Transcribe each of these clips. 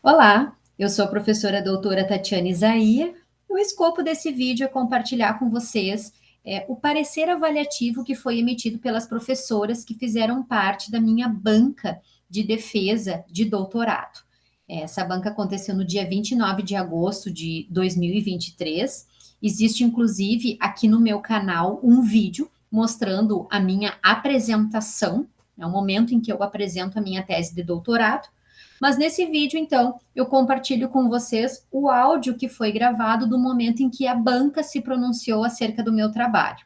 Olá, eu sou a professora doutora Tatiana Isaia. O escopo desse vídeo é compartilhar com vocês o parecer avaliativo que foi emitido pelas professoras que fizeram parte da minha banca de defesa de doutorado. Essa banca aconteceu no dia 29 de agosto de 2023. Existe, inclusive, aqui no meu canal um vídeo mostrando a minha apresentação, é o momento em que eu apresento a minha tese de doutorado. Mas nesse vídeo, então, eu compartilho com vocês o áudio que foi gravado do momento em que a banca se pronunciou acerca do meu trabalho.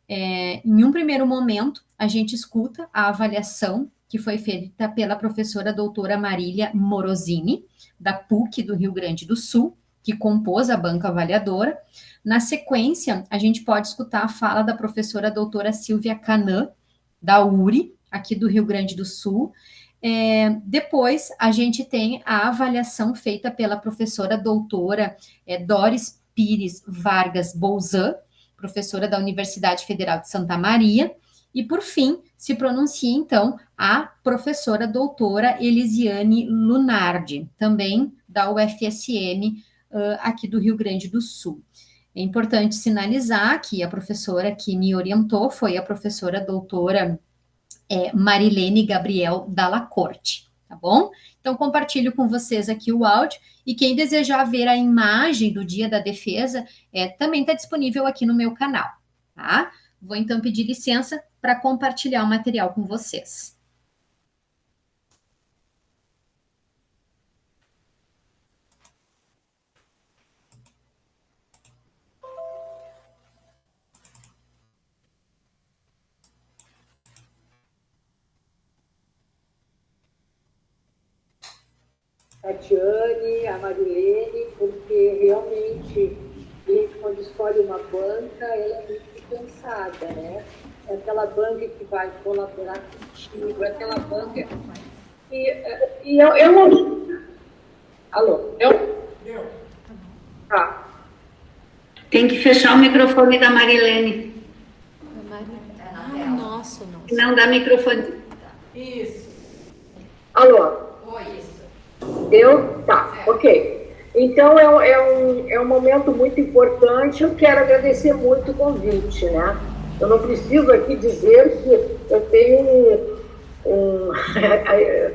Em um primeiro momento, a gente escuta a avaliação que foi feita pela professora doutora Marília Morosini, da PUC do Rio Grande do Sul, que compôs a banca avaliadora. Na sequência, a gente pode escutar a fala da professora doutora Silvia Canã, da URI, aqui do Rio Grande do Sul. Depois, a gente tem a avaliação feita pela professora doutora Doris Pires Vargas Bolzan, professora da Universidade Federal de Santa Maria, e, por fim, se pronuncia, então, a professora doutora Elisiane Lunardi, também da UFSM, aqui do Rio Grande do Sul. É importante sinalizar que a professora que me orientou foi a professora doutora Marilene Gabriel Dalla Corte, tá bom? Então, compartilho com vocês aqui o áudio, e quem desejar ver a imagem do Dia da Defesa, também está disponível aqui no meu canal, tá? Vou, então, pedir licença para compartilhar o material com vocês. Tatiane, a Marilene, porque realmente a gente, quando escolhe uma banca, ela é muito pensada, né? É aquela banca que vai colaborar contigo, é aquela banca. E eu não. Alô? Eu? Tá. Tem que fechar o microfone da Marilene. Nossa. Não dá microfone. Isso. Alô? Oi, isso. Tá, ok. Então, é um momento muito importante. Eu quero agradecer muito o convite, né? Eu não preciso aqui dizer que eu tenho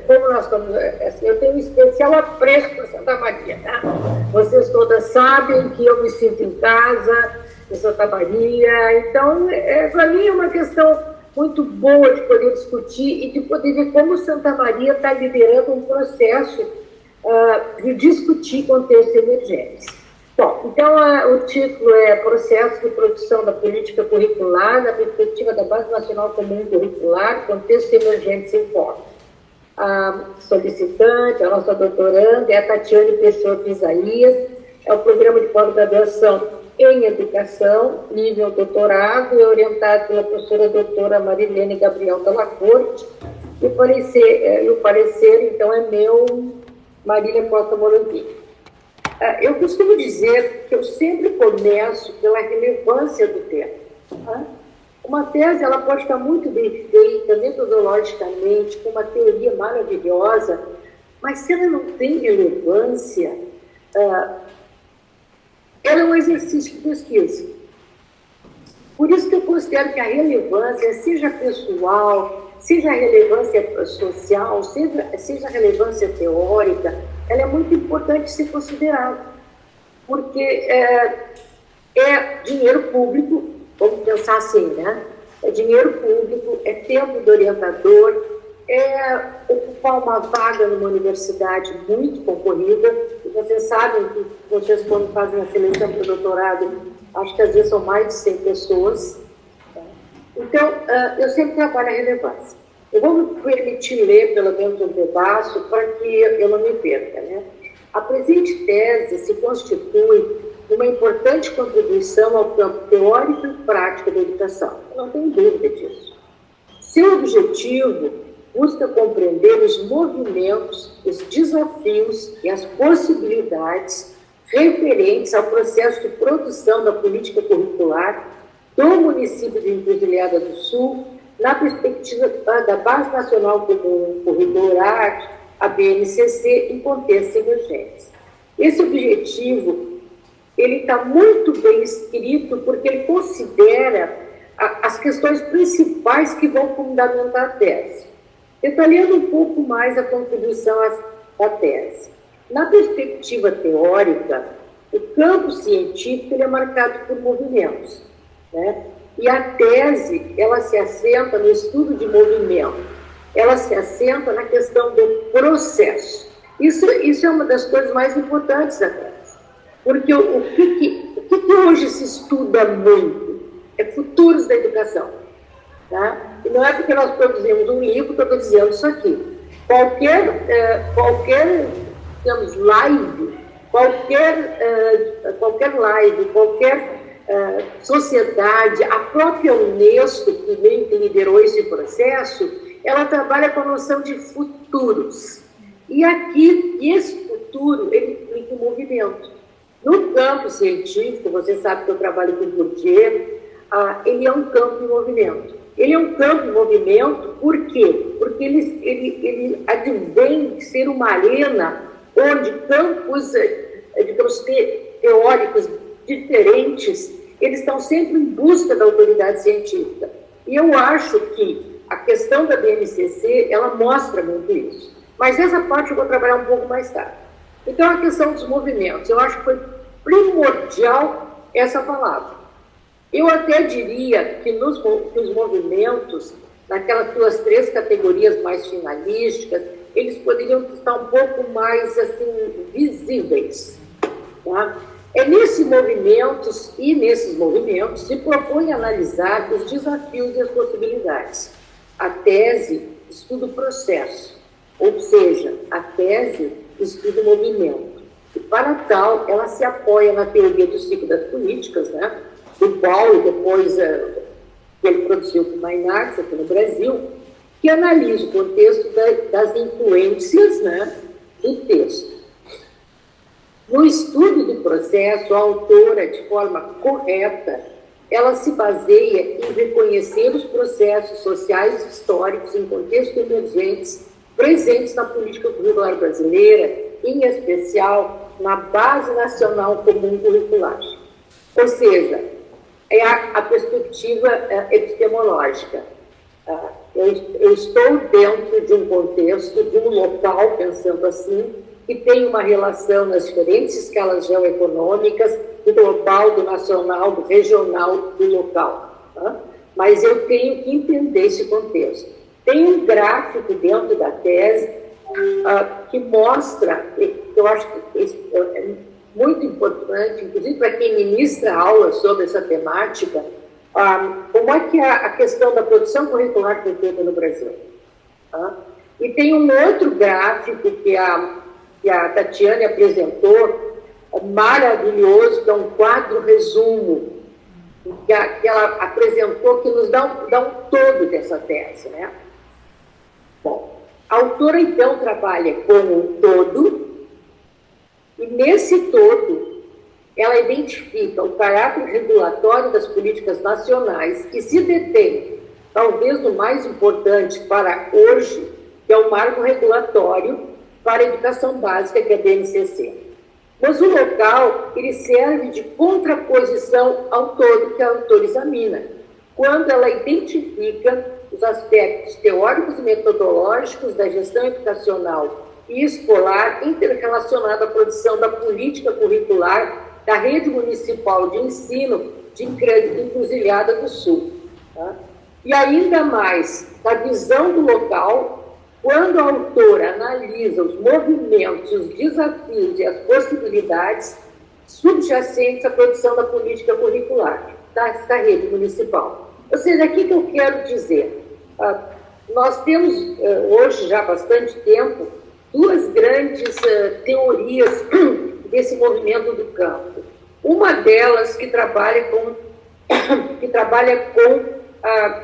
como nós estamos, assim, eu tenho um especial apreço por Santa Maria, né? Vocês todas sabem que eu me sinto em casa, em Santa Maria. Então, para mim é uma questão muito boa de poder discutir e de poder ver como Santa Maria está liderando um processo de discutir contexto de emergência. Bom, então o título é Processo de Produção da Política Curricular na Perspectiva da Base Nacional Comum Curricular, Contexto Emergente sem Foco. A solicitante, a nossa doutoranda, é a Tatiane Pessoa Isaías, é o programa de pós-graduação em Educação, nível doutorado, é orientado pela professora doutora Marilene Gabriel Dalla Corte, e o parecer, então, é meu, Marília Costa Morandini. Eu costumo dizer que eu sempre começo pela relevância do tema. Uma tese, ela pode estar muito bem feita, metodologicamente, com uma teoria maravilhosa, mas se ela não tem relevância, ela é um exercício de pesquisa. Por isso que eu considero que a relevância, seja pessoal, seja a relevância social, seja a relevância teórica, ela é muito importante ser considerada, porque é dinheiro público, vamos pensar assim, né? É dinheiro público, é tempo do orientador, é ocupar uma vaga numa universidade muito concorrida, e vocês sabem que vocês, quando fazem a seleção para o doutorado, acho que às vezes são mais de 100 pessoas. Então, eu sempre trabalho a relevância. Eu vou me permitir ler pelo menos um pedaço para que eu não me perca, né? A presente tese se constitui uma importante contribuição ao campo teórico e prático da educação. Eu não tenho dúvida disso. Seu objetivo busca compreender os movimentos, os desafios e as possibilidades referentes ao processo de produção da política curricular do município de Encruzilhada do Sul, na perspectiva da Base Nacional Comum Curricular, a BNCC em contextos emergentes. Esse objetivo, ele está muito bem escrito porque ele considera as questões principais que vão fundamentar a tese. Detalhando um pouco mais a contribuição à tese. Na perspectiva teórica, o campo científico ele é marcado por movimentos, né? E a tese, ela se assenta no estudo de movimento, ela se assenta na questão do processo. Isso é uma das coisas mais importantes da tese, porque o que hoje se estuda muito é futuros da educação, tá? E não é porque nós produzimos um livro que eu estou dizendo isso aqui. Qualquer digamos, live, qualquer live, qualquer sociedade, a própria Unesco, que meio que liderou esse processo, ela trabalha com a noção de futuros. E aqui, esse futuro, ele implica um movimento. No campo científico, você sabe que eu trabalho com Bourdieu, ele é um campo em movimento. Ele é um campo em movimento, por quê? Porque ele advém de ser uma arena onde campos, digamos, teóricos diferentes, eles estão sempre em busca da autoridade científica. E eu acho que a questão da BNCC, ela mostra muito isso. Mas essa parte eu vou trabalhar um pouco mais tarde. Então, a questão dos movimentos, eu acho que foi primordial essa palavra. Eu até diria que os movimentos, naquelas duas, três categorias mais finalísticas, eles poderiam estar um pouco mais, assim, visíveis, tá? Nesses movimentos se propõe analisar os desafios e as possibilidades. A tese estuda o processo, ou seja, a tese estuda o movimento. E, para tal, ela se apoia na teoria do ciclo das políticas, né? Do Paulo, depois que ele produziu com Maynard aqui no Brasil, que analisa o contexto das influências, né, do texto. No estudo do processo, a autora, de forma correta, ela se baseia em reconhecer os processos sociais e históricos em contextos emergentes presentes na política curricular brasileira, em especial na Base Nacional Comum Curricular. Ou seja, é a perspectiva epistemológica. Eu estou dentro de um contexto, de um local, pensando assim, que tem uma relação nas diferentes escalas geoeconômicas, do global, do nacional, do regional, do local. Tá? Mas eu tenho que entender esse contexto. Tem um gráfico dentro da tese que mostra, eu acho que é muito importante, inclusive para quem ministra aulas sobre essa temática, como é que a questão da produção curricular foi feita no Brasil. Tá? E tem um outro gráfico que a Tatiane apresentou, maravilhoso, que é um quadro resumo, que ela apresentou, que nos dá um todo dessa tese, né? Bom, a autora, então, trabalha com um todo, e nesse todo, ela identifica o caráter regulatório das políticas nacionais que se detém, talvez o mais importante para hoje, que é o marco regulatório para a educação básica, que é a BNCC. Mas o local, ele serve de contraposição ao todo que a autora examina, quando ela identifica os aspectos teóricos e metodológicos da gestão educacional e escolar interrelacionado à produção da política curricular da rede municipal de ensino de Encruzilhada do Sul. Tá? E ainda mais, da visão do local, quando a autora analisa os movimentos, os desafios e as possibilidades subjacentes à produção da política curricular da rede municipal. Ou seja, aqui que eu quero dizer, nós temos hoje já há bastante tempo duas grandes teorias desse movimento do campo. Uma delas que trabalha com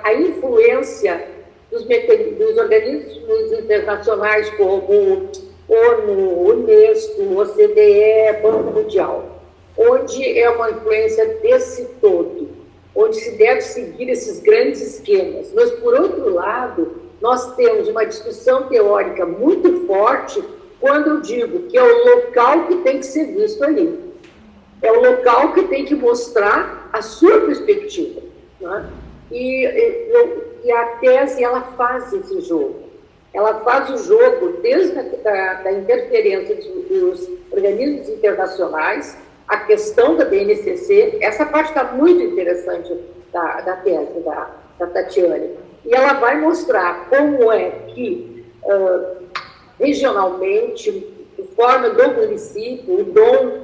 a influência dos organismos internacionais como ONU, Unesco, OCDE, Banco Mundial, onde é uma influência desse todo, onde se deve seguir esses grandes esquemas. Mas, por outro lado, nós temos uma discussão teórica muito forte quando eu digo que é o local que tem que ser visto ali. É o local que tem que mostrar a sua perspectiva. Né? E a tese, ela faz esse jogo. Ela faz o jogo desde a interferência dos organismos internacionais, a questão da BNCC, essa parte está muito interessante da tese da Tatiane. E ela vai mostrar como é que, regionalmente, de forma do município, o DOM,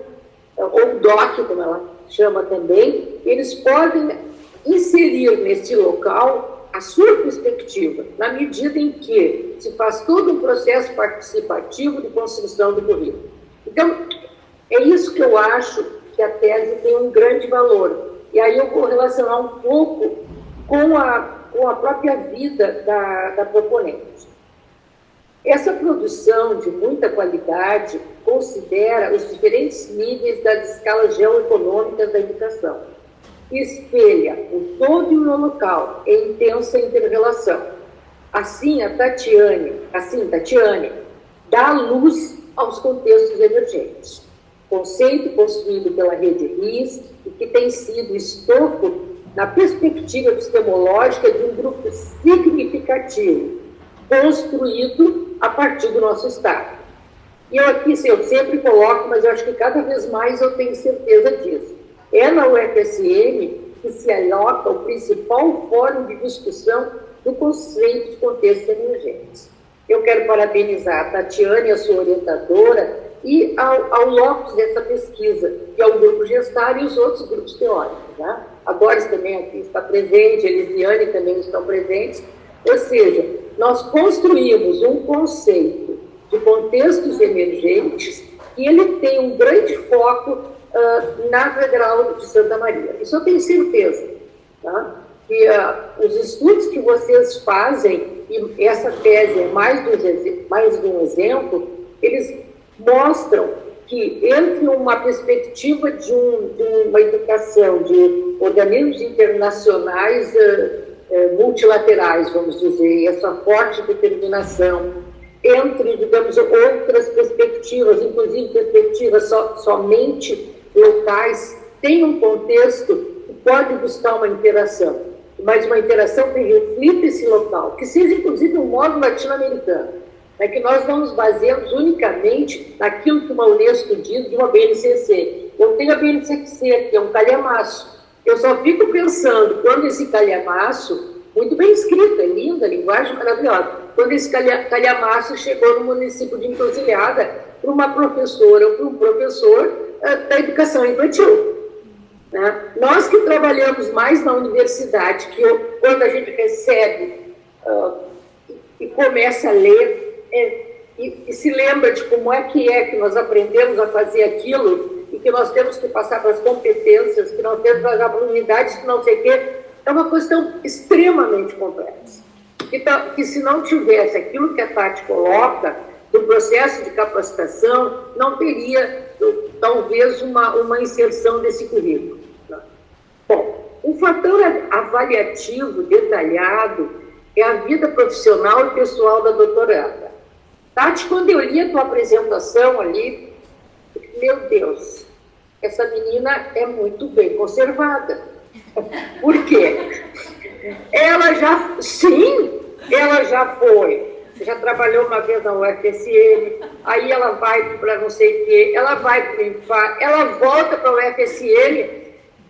ou o DOC, como ela chama também, eles podem inserir nesse local a sua perspectiva, na medida em que se faz todo um processo participativo de construção do currículo. Então, é isso que eu acho que a tese tem um grande valor. E aí eu vou relacionar um pouco com a própria vida da proponente. Essa produção de muita qualidade considera os diferentes níveis das escalas geoeconômicas da educação. Espelha o todo e o local em intensa interrelação. Assim, Tatiane, dá luz aos contextos emergentes. Conceito construído pela rede RIS e que tem sido estofo na perspectiva epistemológica de um grupo significativo, construído a partir do nosso Estado. E eu aqui, eu sempre coloco, mas eu acho que cada vez mais eu tenho certeza disso. É na UFSM que se aloca o principal fórum de discussão do conceito de contextos emergentes. Eu quero parabenizar a Tatiane, a sua orientadora, e ao locus dessa pesquisa, que é o grupo Gestar e os outros grupos teóricos. Né? A Doris também aqui está presente, a Elisiane também estão presentes. Ou seja, nós construímos um conceito de contextos emergentes e ele tem um grande foco na Federal de Santa Maria. Isso eu tenho certeza. Tá? E os estudos que vocês fazem, e essa tese é mais de um exemplo, eles mostram que entre uma perspectiva de uma educação de organismos internacionais multilaterais, vamos dizer, e essa forte determinação, entre, digamos, outras perspectivas, inclusive perspectivas somente locais, tem um contexto que pode buscar uma interação, mas uma interação que reflita esse local, que seja, inclusive, um modo latino-americano, é que nós não nos baseamos unicamente naquilo que uma Unesco diz de uma BNCC. Eu tenho a BNCC, que é um calhamaço. Eu só fico pensando, quando esse calhamaço, muito bem escrito, é linda, a linguagem maravilhosa, quando esse calhamaço chegou no município de Encruzilhada para uma professora ou para um professor da educação infantil. Né? Nós que trabalhamos mais na universidade, que quando a gente recebe e começa a ler, e se lembra de como é que nós aprendemos a fazer aquilo e que nós temos que passar para as competências, que nós temos que passar para unidades, que não sei o quê, é uma questão extremamente complexa. Então, que se não tivesse aquilo que a Tati coloca do processo de capacitação, não teria, talvez, uma inserção desse currículo. Bom, um fator avaliativo detalhado é a vida profissional e pessoal da doutoranda. Tati, quando eu li a tua apresentação ali, meu Deus, essa menina é muito bem conservada. Por quê? Ela já foi, já trabalhou uma vez na UFSM, aí ela vai para não sei o quê, ela vai para o INFAR, ela volta para a UFSM.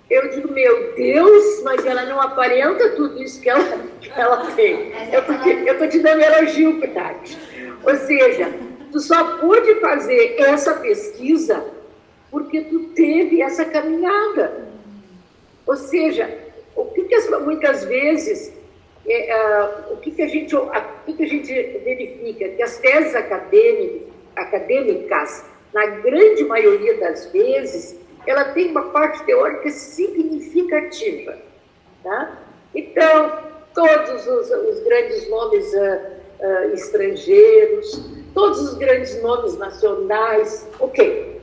Eu digo, meu Deus, mas ela não aparenta tudo isso que ela tem. Eu estou te dando elogio, Tati. Ou seja, tu só pôde fazer essa pesquisa porque tu teve essa caminhada. Ou seja, muitas vezes, o que a gente verifica? Que as teses acadêmicas, na grande maioria das vezes, ela tem uma parte teórica significativa. Tá? Então, todos os grandes nomes estrangeiros, todos os grandes nomes nacionais, ok.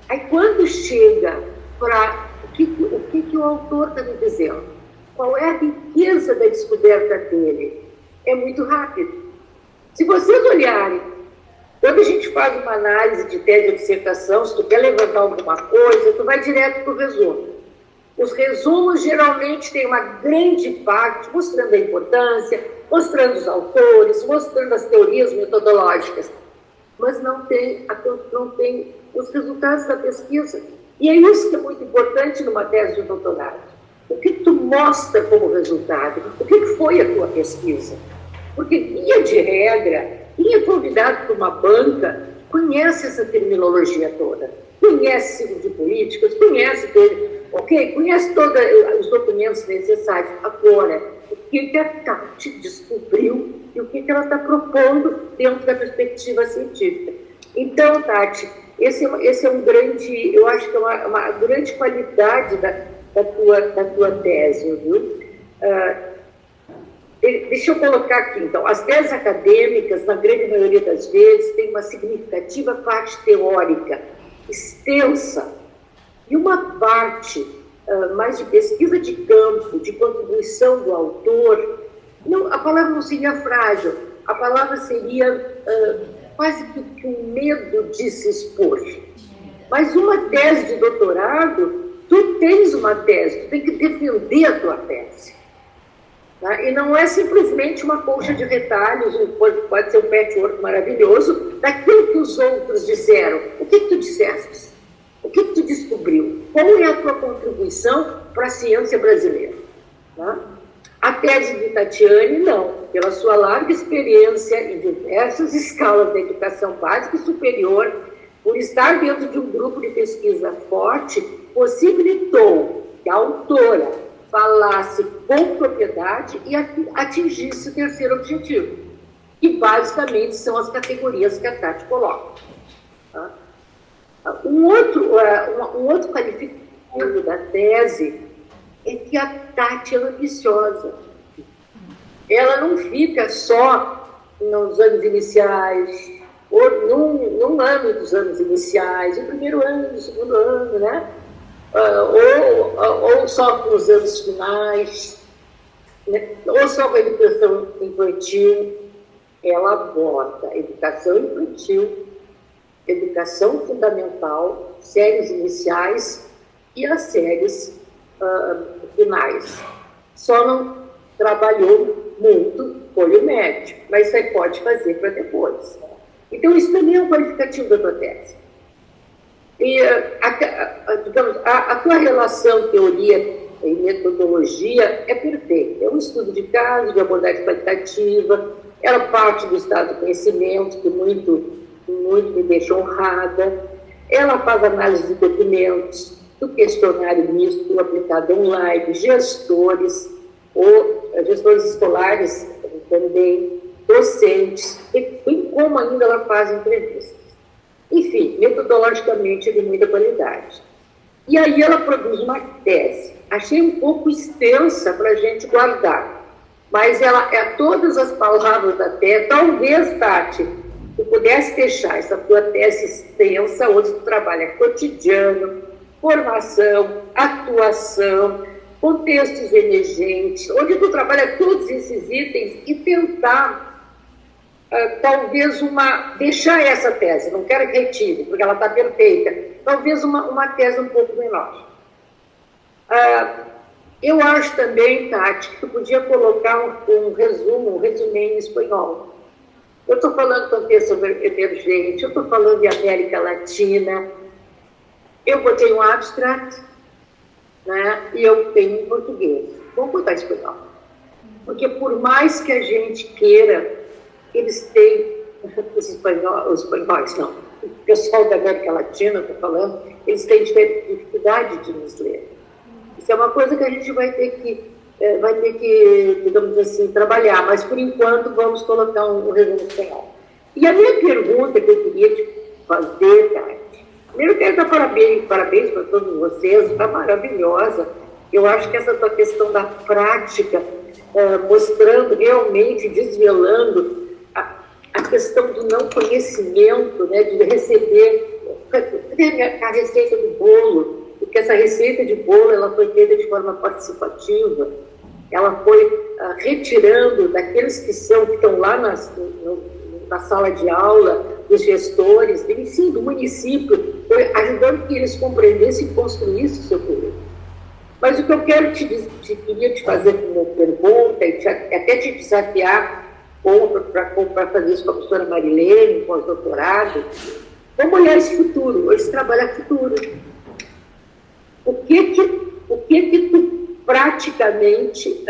Aí, quando chega para o que o autor está me dizendo? Qual é a riqueza da descoberta dele? é muito rápido. Se vocês olharem, quando a gente faz uma análise de tese de dissertação, se tu quer levantar alguma coisa, tu vai direto para o resumo. Os resumos geralmente têm uma grande parte mostrando a importância, mostrando os autores, mostrando as teorias metodológicas, mas não tem os resultados da pesquisa. E é isso que é muito importante numa tese de doutorado. O que tu mostra como resultado? O que foi a tua pesquisa? Porque, via de regra, quem é convidado por uma banca conhece essa terminologia toda, conhece ciclo de políticas, conhece todos os documentos necessários. Agora, o que a Tati descobriu e o que ela está propondo dentro da perspectiva científica. Então, Tati, esse é um grande, eu acho que é uma grande qualidade da tua tese, viu? Deixa eu colocar aqui, então, as teses acadêmicas, na grande maioria das vezes, têm uma significativa parte teórica, extensa, e uma parte mais de pesquisa de campo, de contribuição do autor. Não, a palavra não seria frágil, a palavra seria quase que um medo de se expor. Mas uma tese de doutorado, tu tens uma tese, tu tem que defender a tua tese. Tá? E não é simplesmente uma colcha de retalhos, pode ser um patchwork maravilhoso, daquilo que os outros disseram. O que tu disseste? O que tu descobriu? Qual é a tua contribuição para a ciência brasileira? Tá? A tese de Tatiane, não. Pela sua larga experiência em diversas escalas da educação básica e superior, por estar dentro de um grupo de pesquisa forte, possibilitou que a autora falasse com propriedade e atingisse o terceiro objetivo, que basicamente são as categorias que a Tati coloca. Tá? Um outro qualificativo da tese é que a Tati é ambiciosa. Ela não fica só nos anos iniciais, ou num ano dos anos iniciais, no primeiro ano, no segundo ano, né? Ou só com os anos finais, né? Ou só com a educação infantil. Ela bota educação infantil, educação fundamental, séries iniciais e as séries finais. Só não trabalhou muito olho médio, mas isso aí pode fazer para depois. Então, isso também é um qualificativo da tua tese. E, digamos, a tua relação teoria e metodologia é perfeita. É um estudo de caso, de abordagem qualitativa, ela parte do estado do conhecimento, que muito me deixa honrada. Ela faz análise de documentos, do questionário misto aplicado online, gestores escolares também, docentes, e como ainda ela faz entrevistas. Enfim, metodologicamente de muita qualidade. E aí ela produz uma tese. Achei um pouco extensa para a gente guardar, mas ela é todas as palavras da tese. Talvez, Tati, tu pudesse deixar essa tua tese extensa, onde tu trabalha cotidiano, formação, atuação, contextos emergentes, onde tu trabalha todos esses itens e tentar, talvez, deixar essa tese, não quero que retire, porque ela está perfeita, talvez uma tese um pouco menor. Eu acho também, Tati, que tu podia colocar um resuminho em espanhol. Eu estou falando de contexto emergente, eu estou falando de América Latina, eu botei um abstract, né, e eu tenho em português. Vamos botar em espanhol. Porque por mais que a gente queira, eles têm, os espanhóis não, o pessoal da América Latina, estou falando, eles têm dificuldade de nos ler. Isso é uma coisa que a gente vai ter que, digamos assim, trabalhar, mas por enquanto vamos colocar um resumo espanhol. E a minha pergunta que eu queria te fazer, Tati, primeiro eu quero dar parabéns para todos vocês, está maravilhosa. Eu acho que essa tua questão da prática, mostrando realmente, desvelando a questão do não conhecimento, né, de receber a receita do bolo, porque essa receita de bolo ela foi feita de forma participativa, ela foi retirando daqueles que estão lá na sala de aula, dos gestores, do ensino, do município, foi ajudando que eles compreendessem e construíssem o seu currículo. Mas o que eu quero queria te fazer como pergunta, e até te desafiar para fazer isso com a professora Marilene, com o doutorado, como olhar esse futuro, esse trabalho futuro. O que tu praticamente,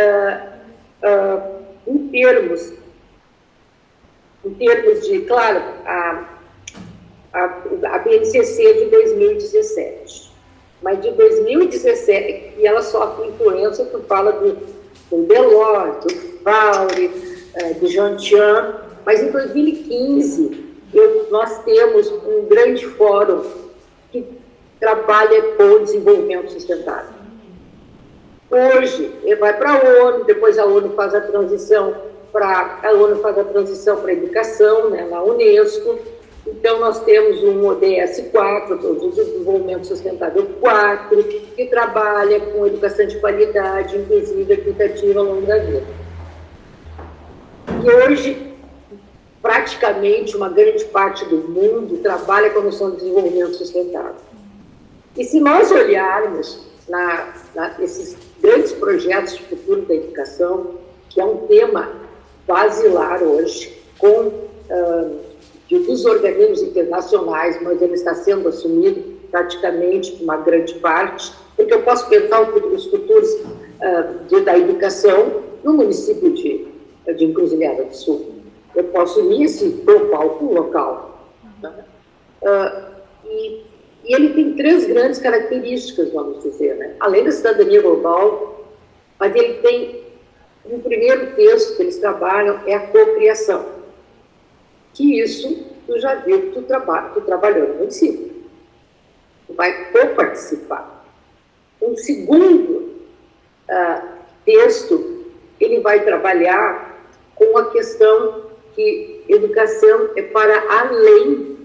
em termos de, claro, a BNCC é de 2017, mas de 2017, e ela sofre influência, tu fala do Delors, do Faure, do Jean Tian, mas em 2015 nós temos um grande fórum que trabalha com desenvolvimento sustentável. Hoje, ele vai para a ONU, depois a ONU faz a transição para a educação, né, na Unesco. Então, nós temos um ODS 4, o Desenvolvimento Sustentável 4, que trabalha com educação de qualidade, inclusive equitativa ao longo da vida. E hoje, praticamente, uma grande parte do mundo trabalha com a noção de desenvolvimento sustentável. E se nós olharmos esses grandes projetos de futuro da educação, que é um tema basilar hoje, dos organismos internacionais, mas ele está sendo assumido praticamente por uma grande parte, porque eu posso pensar os futuros da educação no município de Encruzilhada do Sul. Eu posso unir esse palco local. Né? E ele tem 3 grandes características, vamos dizer, né? Além da cidadania global, mas ele tem um primeiro texto que eles trabalham é a cocriação. Que isso, tu já viu que tu trabalhou no município. Tu vai co-participar. Um segundo texto, ele vai trabalhar com a questão que educação é para além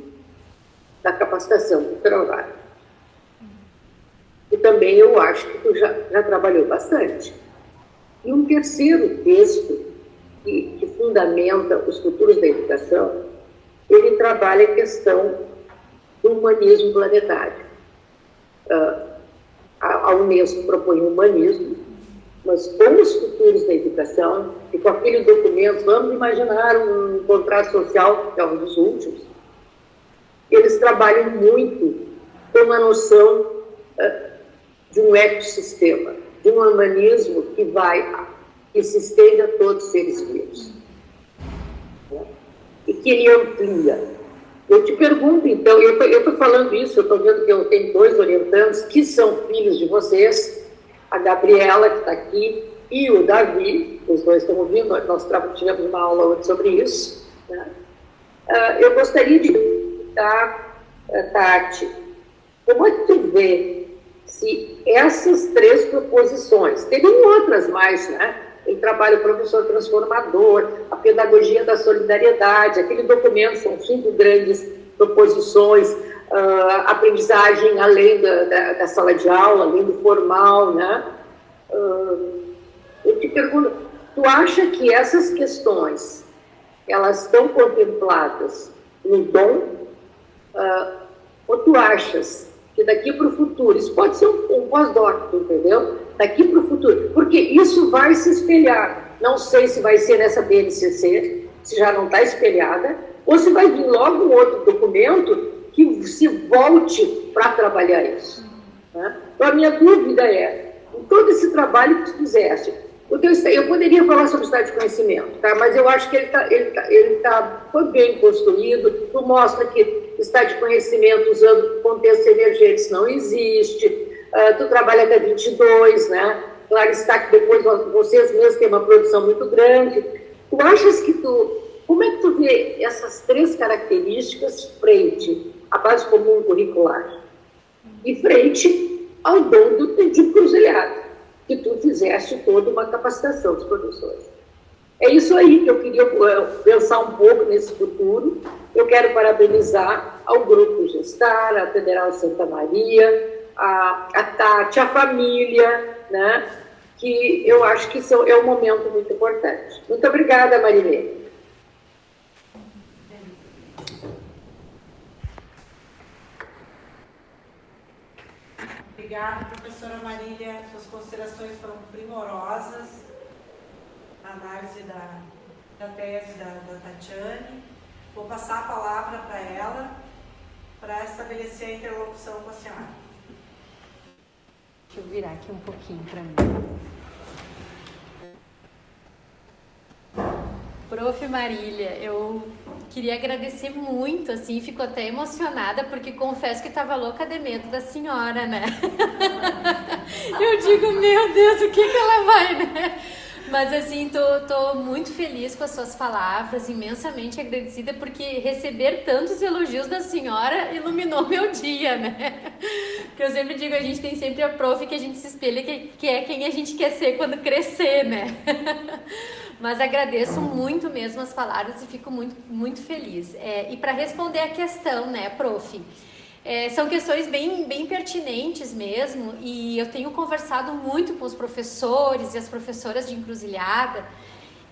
da capacitação do trabalho. E também eu acho que tu já trabalhou bastante. E um terceiro texto que fundamenta os futuros da educação, ele trabalha a questão do humanismo planetário. A Unesco propõe o humanismo, mas com os futuros da educação, e com aquele documento, vamos imaginar um contrato social, que é um dos últimos, eles trabalham muito com a noção de um ecossistema, de um humanismo que se estende a todos os seres vivos. Né? E que ele amplia. Eu te pergunto, então, eu estou falando isso, eu estou vendo que eu tenho 2 orientandos que são filhos de vocês, a Gabriela, que está aqui, e o Davi, os 2 estão ouvindo, nós tivemos uma aula hoje sobre isso. Né? Eu gostaria de perguntar, Tati, como é que tu vê se essas 3 proposições, teriam outras mais, né? Ele trabalha o professor transformador, a pedagogia da solidariedade, aquele documento, são 5 grandes proposições, aprendizagem além da sala de aula, além do formal, né? Eu te pergunto, tu acha que essas questões, elas estão contempladas no dom, ou tu achas que daqui para o futuro, isso pode ser um pós-doc, entendeu? Daqui para o futuro, porque isso vai se espelhar, não sei se vai ser nessa BNCC, se já não está espelhada, ou se vai vir logo um outro documento que se volte para trabalhar isso. Né? Então, a minha dúvida é, em todo esse trabalho que tu fizeste, eu poderia falar sobre o estado de conhecimento, tá? Mas eu acho que ele foi bem construído, tu mostra que o estado de conhecimento usando contextos emergentes não existe, tu trabalha até 22, né? Claro está que depois vocês mesmos têm uma produção muito grande. Tu achas que como é que tu vê essas 3 características frente à base comum curricular e frente ao dom de Encruzilhada, que tu fizeste toda uma capacitação dos professores? É isso aí que eu queria pensar um pouco nesse futuro. Eu quero parabenizar ao Grupo Gestar, a Federal Santa Maria, a Tati, a família, né, que eu acho que isso é um momento muito importante. Muito obrigada, Marilê. Obrigada, professora Marília. Suas considerações foram primorosas. A análise da tese da Tatiane. Vou passar a palavra para ela, para estabelecer a interlocução com a senhora. Deixa eu virar aqui um pouquinho para mim. Prof. Marília, eu queria agradecer muito, assim, fico até emocionada, porque confesso que estava louca de medo da senhora, né? Eu digo, meu Deus, o que ela vai, né? Mas, assim, tô muito feliz com as suas palavras, imensamente agradecida, porque receber tantos elogios da senhora iluminou meu dia, né? Porque eu sempre digo, a gente tem sempre a prof que a gente se espelha, que é quem a gente quer ser quando crescer, né? Mas agradeço muito mesmo as palavras e fico muito, muito feliz. E para responder a questão, né, prof? São questões bem pertinentes mesmo, e eu tenho conversado muito com os professores e as professoras de Encruzilhada,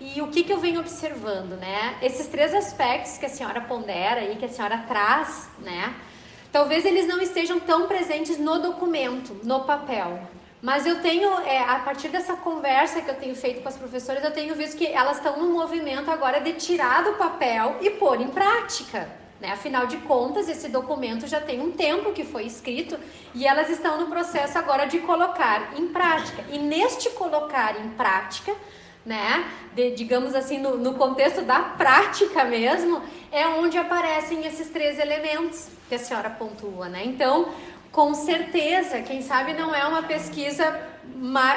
e o que eu venho observando, né? Esses 3 aspectos que a senhora pondera e que a senhora traz, né? Talvez eles não estejam tão presentes no documento, no papel. Mas eu tenho, a partir dessa conversa que eu tenho feito com as professoras, eu tenho visto que elas estão no movimento agora de tirar do papel e pôr em prática, né? Afinal de contas, esse documento já tem um tempo que foi escrito e elas estão no processo agora de colocar em prática. E neste colocar em prática, né, digamos assim, no contexto da prática mesmo, é onde aparecem esses 3 elementos que a senhora pontua, né? Então, com certeza, quem sabe não é uma pesquisa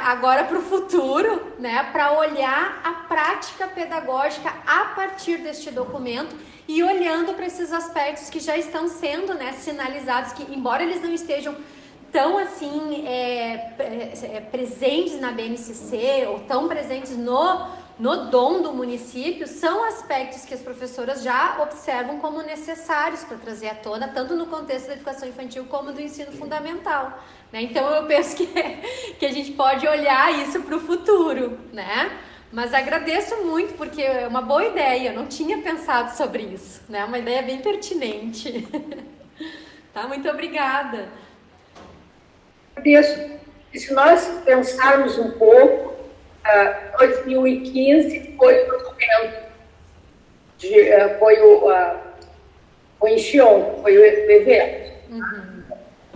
agora para o futuro, né, para olhar a prática pedagógica a partir deste documento e olhando para esses aspectos que já estão sendo, né, sinalizados, que embora eles não estejam tão assim presentes na BNCC ou tão presentes no dom do município, são aspectos que as professoras já observam como necessários para trazer à tona, tanto no contexto da educação infantil como do ensino fundamental, né? Então eu penso que a gente pode olhar isso para o futuro, né? Mas agradeço muito, porque é uma boa ideia, eu não tinha pensado sobre isso, né? Uma ideia bem pertinente. Tá? Muito obrigada. Agradeço. E se nós pensarmos um pouco, 2015 foi o documento, foi em Xion, foi o evento.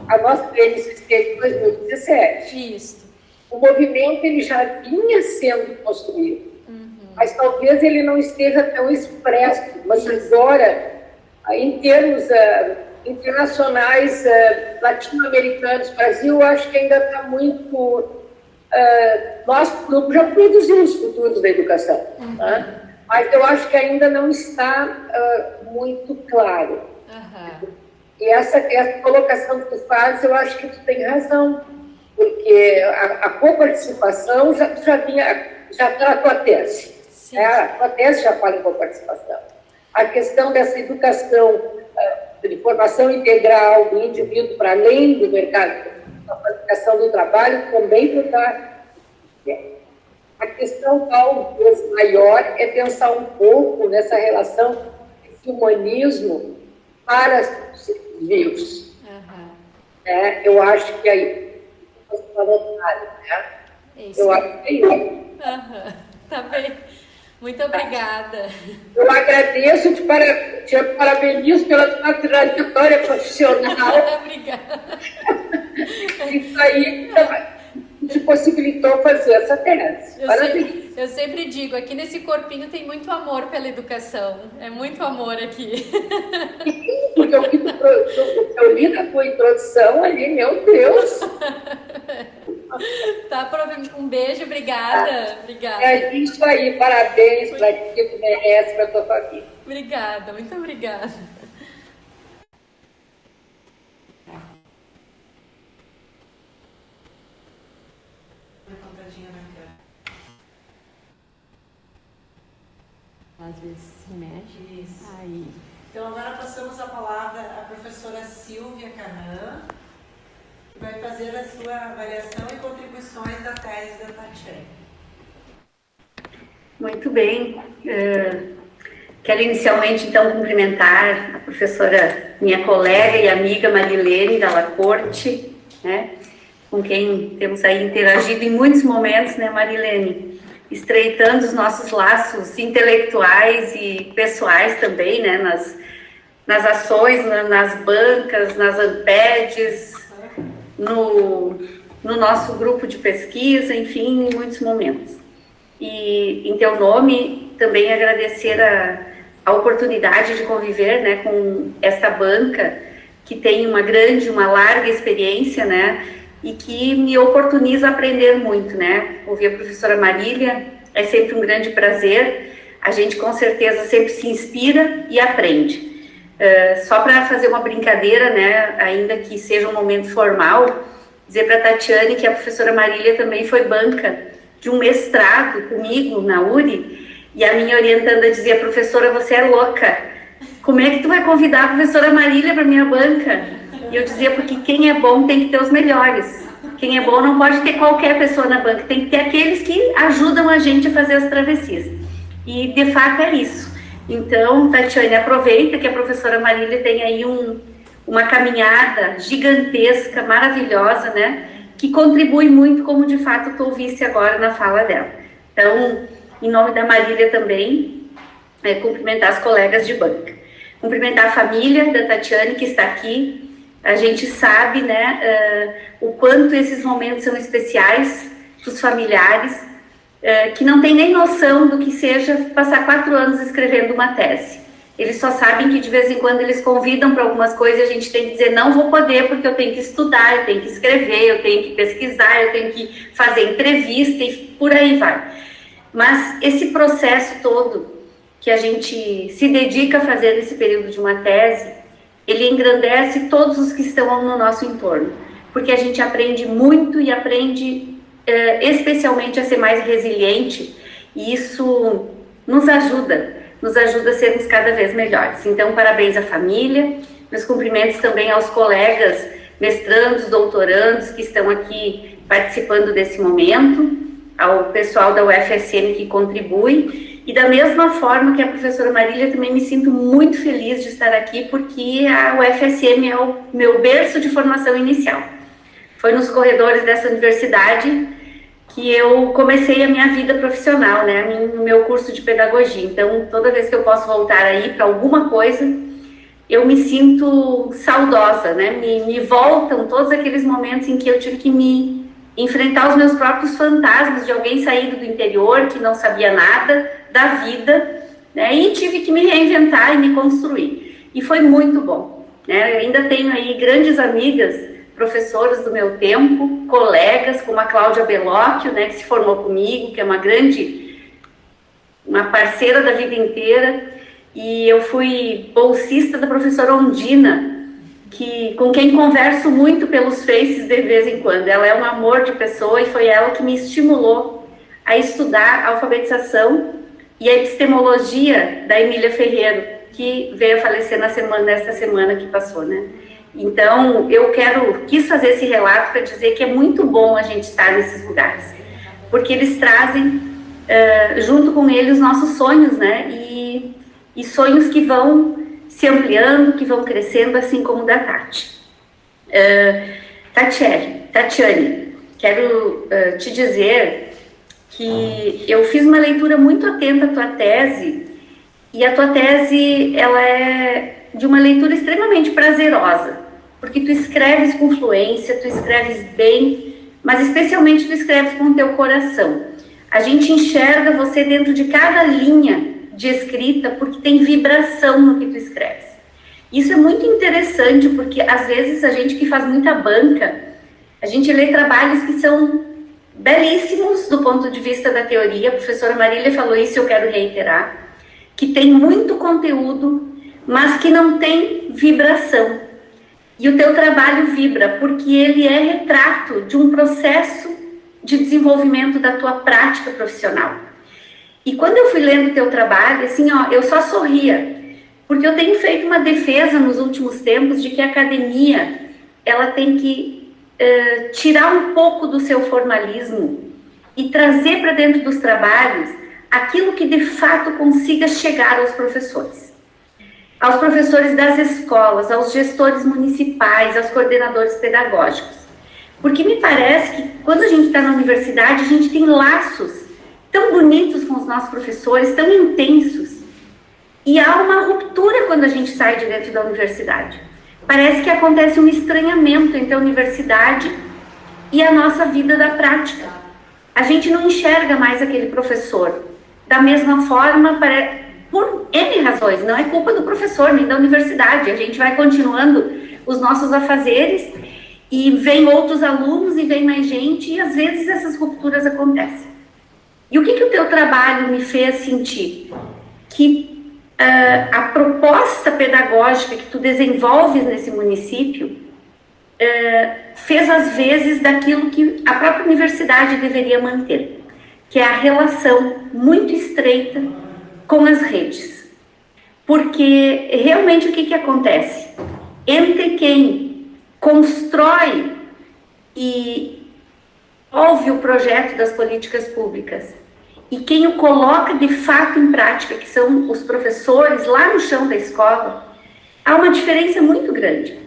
A nossa BNCC de 2017. Isso. O movimento ele já vinha sendo construído, mas talvez ele não esteja tão expresso. Mas agora, em termos internacionais, latino-americanos, Brasil, eu acho que ainda está muito... nosso grupo já produziu os futuros da educação, né? Mas eu acho que ainda não está muito claro. E essa colocação que tu faz, eu acho que tu tem razão, porque a coparticipação já está na tua tese. A tua tese já fala em coparticipação. A questão dessa educação de formação integral do indivíduo para além do mercado, a qualificação do trabalho também está. A questão talvez maior é pensar um pouco nessa relação desse humanismo para os vivos. Eu acho que aí eu acho que é isso. Tá bem. Muito obrigada. Eu agradeço, te parabenizo pela tua trajetória profissional. Obrigada. Isso aí te possibilitou fazer essa tese. Parabéns. Eu sempre digo, aqui nesse corpinho tem muito amor pela educação. É muito amor aqui. Porque eu li na tua introdução ali, meu Deus. Tá, um beijo, obrigada. Obrigada. É isso aí, parabéns para ti que merece, para tua família. Obrigada, muito obrigada. Às vezes se mexe. Isso. Aí. Então agora passamos a palavra à professora Silvia Canã, que vai fazer a sua avaliação e contribuições da tese da Tatiane. Muito bem. Quero inicialmente, então, cumprimentar a professora, minha colega e amiga Marilene Dalla Corte, né, com quem temos aí interagido em muitos momentos, né, Marilene? Estreitando os nossos laços intelectuais e pessoais também, né, nas ações, nas bancas, nas ANPEDs, no nosso grupo de pesquisa, enfim, em muitos momentos. E, em teu nome, também agradecer a oportunidade de conviver, né, com esta banca, que tem uma larga experiência, né, e que me oportuniza aprender muito, né. Ouvir a professora Marília é sempre um grande prazer, a gente com certeza sempre se inspira e aprende. Só para fazer uma brincadeira, né, ainda que seja um momento formal, dizer para a Tatiane que a professora Marília também foi banca de um mestrado comigo na URI, e a minha orientanda dizia: professora, você é louca, como é que tu vai convidar a professora Marília para minha banca? E eu dizia: porque quem é bom tem que ter os melhores, quem é bom não pode ter qualquer pessoa na banca, tem que ter aqueles que ajudam a gente a fazer as travessias, e de fato é isso. Então, Tatiane, aproveita que a professora Marília tem aí uma caminhada gigantesca, maravilhosa, né, que contribui muito, como de fato tu ouviste agora na fala dela. Então, em nome da Marília também, cumprimentar as colegas de banca. Cumprimentar a família da Tatiane, que está aqui. A gente sabe, né, o quanto esses momentos são especiais para os familiares, que não tem nem noção do que seja passar 4 anos escrevendo uma tese. Eles só sabem que de vez em quando eles convidam para algumas coisas e a gente tem que dizer: não vou poder porque eu tenho que estudar, eu tenho que escrever, eu tenho que pesquisar, eu tenho que fazer entrevista e por aí vai. Mas esse processo todo que a gente se dedica a fazer nesse período de uma tese, ele engrandece todos os que estão no nosso entorno, porque a gente aprende muito e aprende especialmente a ser mais resiliente, e isso nos ajuda a sermos cada vez melhores. Então, parabéns à família, meus cumprimentos também aos colegas mestrandos, doutorandos que estão aqui participando desse momento, ao pessoal da UFSM que contribui, e da mesma forma que a professora Marília, também me sinto muito feliz de estar aqui, porque a UFSM é o meu berço de formação inicial. Foi nos corredores dessa universidade que eu comecei a minha vida profissional, né, no meu curso de pedagogia. Então, toda vez que eu posso voltar aí para alguma coisa, eu me sinto saudosa, né, me voltam todos aqueles momentos em que eu tive que me enfrentar os meus próprios fantasmas de alguém saído do interior, que não sabia nada da vida, né, e tive que me reinventar e me construir. E foi muito bom, né, eu ainda tenho aí grandes amigas, professores do meu tempo, colegas, como a Cláudia Bellocchio, né, que se formou comigo, que é uma parceira da vida inteira, e eu fui bolsista da professora Ondina, com quem converso muito pelos Faces de vez em quando. Ela é um amor de pessoa e foi ela que me estimulou a estudar a alfabetização e a epistemologia da Emília Ferreiro, que veio a falecer nesta semana que passou, né? Então, eu quis fazer esse relato para dizer que é muito bom a gente estar nesses lugares, porque eles trazem, junto com eles, os nossos sonhos, né, e sonhos que vão se ampliando, que vão crescendo, assim como o da Tati. Tatiane, quero te dizer que eu fiz uma leitura muito atenta à tua tese, e a tua tese, ela é de uma leitura extremamente prazerosa, porque tu escreves com fluência, tu escreves bem, mas especialmente tu escreves com o teu coração. A gente enxerga você dentro de cada linha de escrita, porque tem vibração no que tu escreves. Isso é muito interessante, porque às vezes a gente que faz muita banca, a gente lê trabalhos que são belíssimos do ponto de vista da teoria, a professora Marília falou isso, eu quero reiterar, que tem muito conteúdo, mas que não tem vibração. E o teu trabalho vibra, porque ele é retrato de um processo de desenvolvimento da tua prática profissional. E quando eu fui lendo o teu trabalho, assim, ó, eu só sorria, porque eu tenho feito uma defesa nos últimos tempos de que a academia, ela tem que tirar um pouco do seu formalismo e trazer para dentro dos trabalhos aquilo que de fato consiga chegar aos professores das escolas, aos gestores municipais, aos coordenadores pedagógicos. Porque me parece que quando a gente está na universidade, a gente tem laços tão bonitos com os nossos professores, tão intensos, e há uma ruptura quando a gente sai de dentro da universidade. Parece que acontece um estranhamento entre a universidade e a nossa vida da prática. A gente não enxerga mais aquele professor da mesma forma, por N razões, não é culpa do professor nem da universidade, a gente vai continuando os nossos afazeres e vem outros alunos e vem mais gente e às vezes essas rupturas acontecem. E o que o teu trabalho me fez sentir? Que a proposta pedagógica que tu desenvolves nesse município fez às vezes daquilo que a própria universidade deveria manter, que é a relação muito estreita com as redes. Porque realmente o que acontece? Entre quem constrói e ouve o projeto das políticas públicas e quem o coloca de fato em prática, que são os professores lá no chão da escola, há uma diferença muito grande.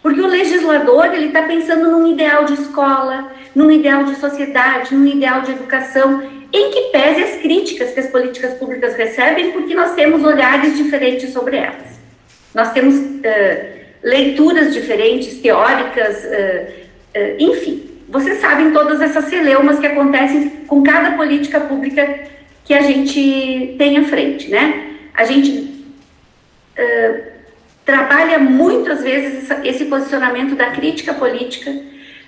Porque o legislador, ele está pensando num ideal de escola, num ideal de sociedade, num ideal de educação, em que pese as críticas que as políticas públicas recebem, porque nós temos olhares diferentes sobre elas. Nós temos leituras diferentes, teóricas, enfim. Vocês sabem todas essas celeumas que acontecem com cada política pública que a gente tem à frente, né? A gente trabalha muitas vezes esse posicionamento da crítica política,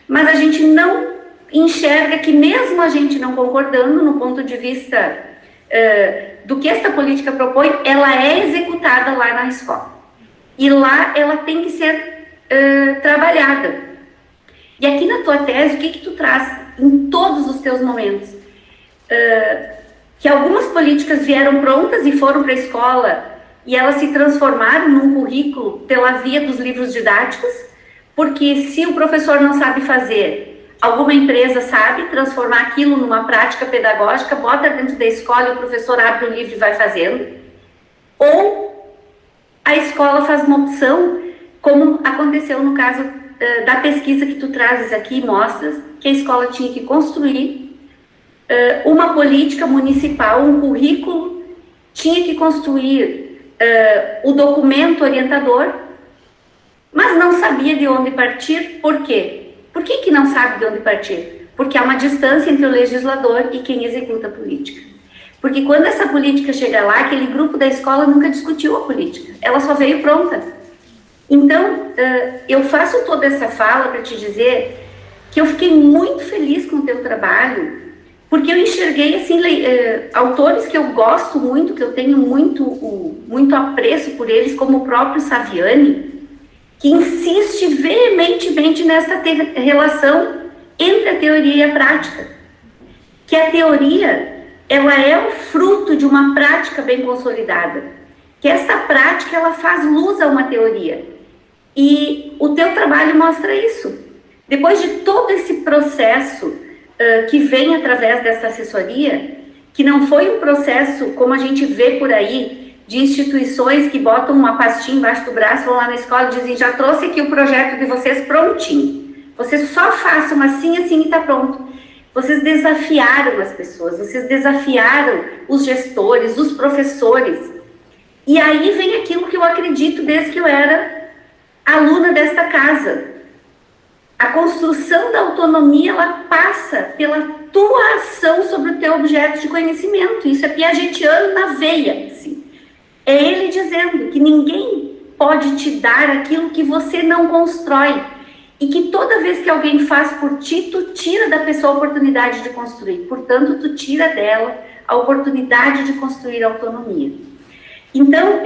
mas a gente não enxerga que mesmo a gente não concordando no ponto de vista do que esta política propõe, ela é executada lá na escola. E lá ela tem que ser trabalhada. E aqui na tua tese, o que tu traz em todos os teus momentos? Que algumas políticas vieram prontas e foram para a escola e elas se transformaram num currículo pela via dos livros didáticos, porque se o professor não sabe fazer, alguma empresa sabe transformar aquilo numa prática pedagógica, bota dentro da escola e o professor abre o livro e vai fazendo. Ou a escola faz uma opção, como aconteceu no caso da pesquisa que tu trazes aqui e mostras, que a escola tinha que construir uma política municipal, um currículo, tinha que construir o documento orientador, mas não sabia de onde partir. Por quê? Por que não sabe de onde partir? Porque há uma distância entre o legislador e quem executa a política. Porque quando essa política chega lá, aquele grupo da escola nunca discutiu a política, ela só veio pronta. Então, eu faço toda essa fala para te dizer que eu fiquei muito feliz com o teu trabalho, porque eu enxerguei assim, autores que eu gosto muito, que eu tenho muito apreço por eles, como o próprio Saviani, que insiste veementemente nessa relação entre a teoria e a prática. Que a teoria, ela é o fruto de uma prática bem consolidada. Que essa prática, ela faz luz a uma teoria. E o teu trabalho mostra isso. Depois de todo esse processo que vem através dessa assessoria, que não foi um processo como a gente vê por aí, de instituições que botam uma pastinha embaixo do braço, vão lá na escola e dizem, já trouxe aqui o projeto de vocês prontinho. Vocês só façam assim, assim e está pronto. Vocês desafiaram as pessoas, vocês desafiaram os gestores, os professores. E aí vem aquilo que eu acredito desde que eu era aluna desta casa. A construção da autonomia, ela passa pela tua ação sobre o teu objeto de conhecimento. Isso é piagetiano na veia, assim. É ele dizendo que ninguém pode te dar aquilo que você não constrói. E que toda vez que alguém faz por ti, tu tira da pessoa a oportunidade de construir. Portanto, tu tira dela a oportunidade de construir autonomia. Então,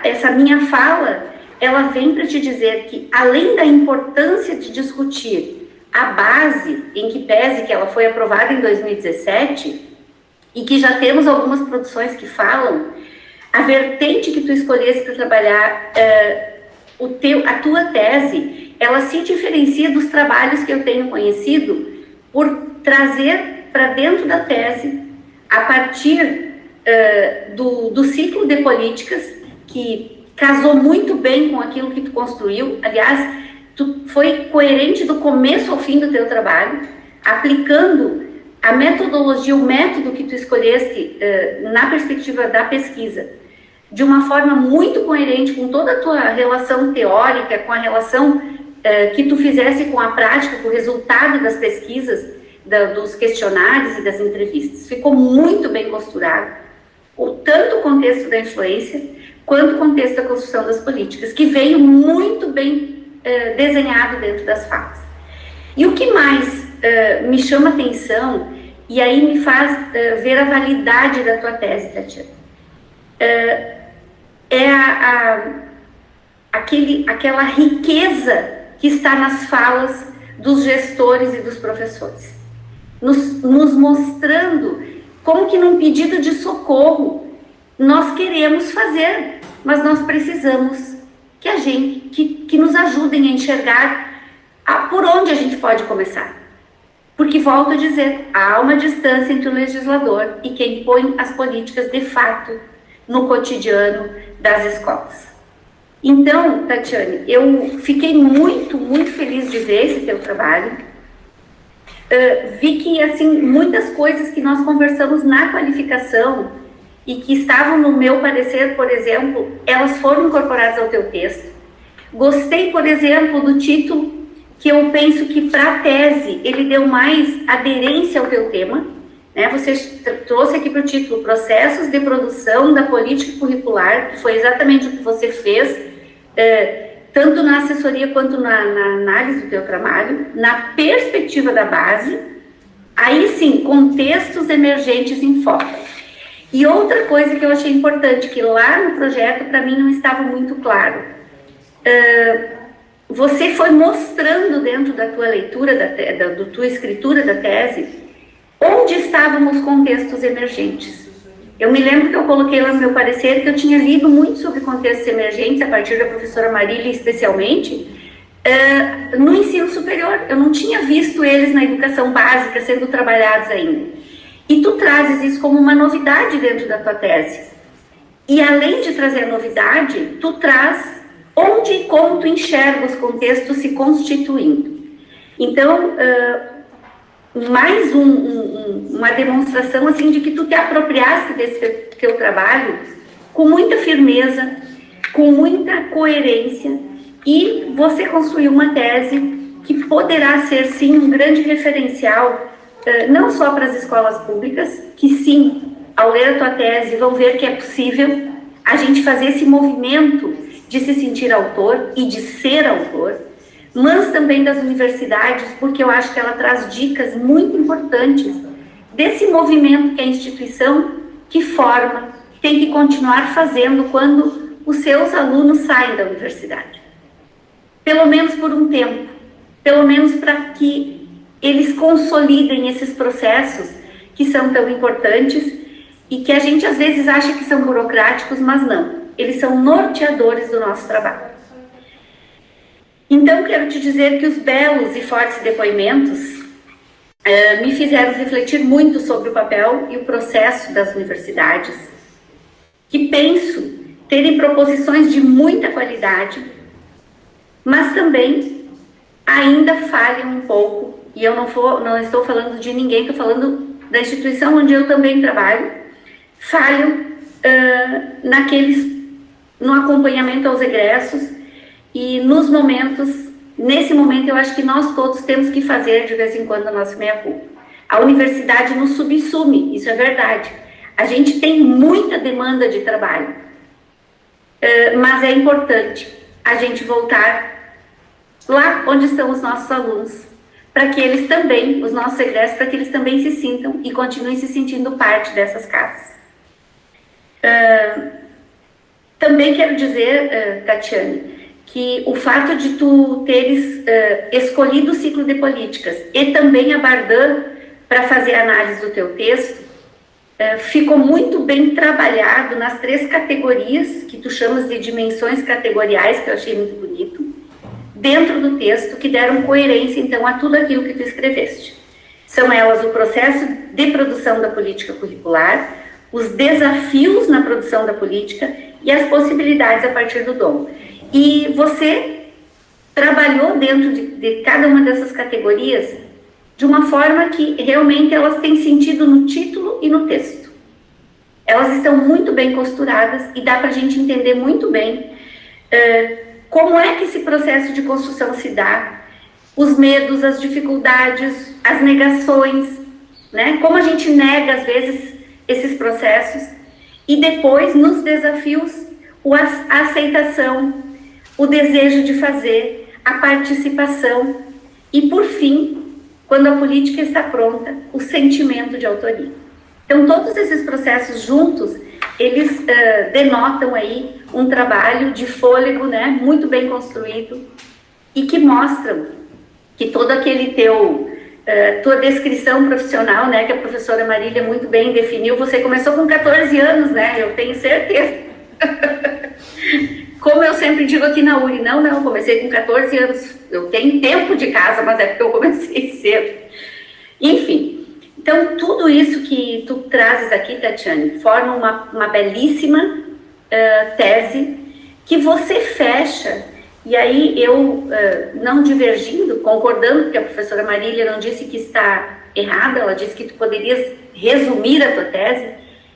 essa minha fala, ela vem para te dizer que, além da importância de discutir a base, em que pese que ela foi aprovada em 2017, e que já temos algumas produções que falam, a vertente que tu escolhesse para trabalhar a tua tese, ela se diferencia dos trabalhos que eu tenho conhecido por trazer para dentro da tese, a partir do ciclo de políticas, que casou muito bem com aquilo que tu construiu. Aliás, tu foi coerente do começo ao fim do teu trabalho, aplicando a metodologia, o método que tu escolheste na perspectiva da pesquisa, de uma forma muito coerente com toda a tua relação teórica, com a relação que tu fizesse com a prática, com o resultado das pesquisas, dos questionários e das entrevistas. Ficou muito bem costurado, tanto o contexto da influência, quanto o contexto da construção das políticas, que veio muito bem desenhado dentro das falas. E o que mais me chama atenção, e aí me faz ver a validade da tua tese, Tatiana, aquela riqueza que está nas falas dos gestores e dos professores, nos mostrando como que num pedido de socorro nós queremos fazer, mas nós precisamos que nos ajudem a enxergar por onde a gente pode começar. Porque, volto a dizer, há uma distância entre o legislador e quem põe as políticas de fato no cotidiano das escolas. Então, Tatiane, eu fiquei muito, muito feliz de ver esse teu trabalho. Vi que, assim, muitas coisas que nós conversamos na qualificação e que estavam no meu parecer, por exemplo, elas foram incorporadas ao teu texto. Gostei, por exemplo, do título, que eu penso que para a tese ele deu mais aderência ao teu tema, né? Você trouxe aqui para o título Processos de Produção da Política Curricular, que foi exatamente o que você fez, tanto na assessoria quanto na análise do teu trabalho, na perspectiva da base, aí sim, contextos emergentes em foco. E outra coisa que eu achei importante, que lá no projeto para mim não estava muito claro, você foi mostrando dentro da tua leitura, da tua escritura da tese, onde estavam os contextos emergentes. Eu me lembro que eu coloquei lá no meu parecer que eu tinha lido muito sobre contextos emergentes, a partir da professora Marília especialmente, no ensino superior. Eu não tinha visto eles na educação básica sendo trabalhados ainda. E tu trazes isso como uma novidade dentro da tua tese. E além de trazer a novidade, tu traz onde e como tu enxerga os contextos se constituindo. Então, mais uma demonstração assim de que tu te apropriaste desse teu trabalho com muita firmeza, com muita coerência, e você construiu uma tese que poderá ser sim um grande referencial, não só para as escolas públicas, que sim, ao ler a tua tese vão ver que é possível a gente fazer esse movimento de se sentir autor e de ser autor, mas também das universidades, porque eu acho que ela traz dicas muito importantes desse movimento que a instituição que forma tem que continuar fazendo quando os seus alunos saem da universidade. Pelo menos por um tempo, pelo menos para que eles consolidem esses processos que são tão importantes e que a gente às vezes acha que são burocráticos, mas não. Eles são norteadores do nosso trabalho. Então, quero te dizer que os belos e fortes depoimentos me fizeram refletir muito sobre o papel e o processo das universidades, que penso terem proposições de muita qualidade, mas também ainda falham um pouco, e eu não estou falando de ninguém, estou falando da instituição onde eu também trabalho, falham no acompanhamento aos egressos e nesse momento eu acho que nós todos temos que fazer de vez em quando a nossa meia-culpa. A universidade nos subsume, isso é verdade. A gente tem muita demanda de trabalho, mas é importante a gente voltar lá onde estão os nossos alunos, para que eles também, os nossos egressos, para que eles também se sintam e continuem se sentindo parte dessas casas. Também quero dizer, Tatiane, que o fato de tu teres escolhido o ciclo de políticas e também a Bardan para fazer a análise do teu texto, ficou muito bem trabalhado nas 3 categorias, que tu chamas de dimensões categoriais, que eu achei muito bonito, dentro do texto, que deram coerência, então, a tudo aquilo que tu escreveste. São elas o processo de produção da política curricular, os desafios na produção da política e as possibilidades a partir do dom. E você trabalhou dentro de cada uma dessas categorias de uma forma que realmente elas têm sentido no título e no texto. Elas estão muito bem costuradas e dá para a gente entender muito bem como é que esse processo de construção se dá, os medos, as dificuldades, as negações, né? Como a gente nega, às vezes, esses processos, e depois, nos desafios, a aceitação, o desejo de fazer, a participação, e, por fim, quando a política está pronta, o sentimento de autoria. Então, todos esses processos juntos, eles denotam aí um trabalho de fôlego, né, muito bem construído, e que mostram que todo aquele tua descrição profissional, né, que a professora Marília muito bem definiu, você começou com 14 anos, né, eu tenho certeza. Como eu sempre digo aqui na URI, não, comecei com 14 anos, eu tenho tempo de casa, mas é porque eu comecei cedo. Enfim, então tudo isso que tu trazes aqui, Tatiane, forma uma belíssima tese que você fecha. E aí eu, não divergindo, concordando, porque a professora Marília não disse que está errada, ela disse que tu poderias resumir a tua tese,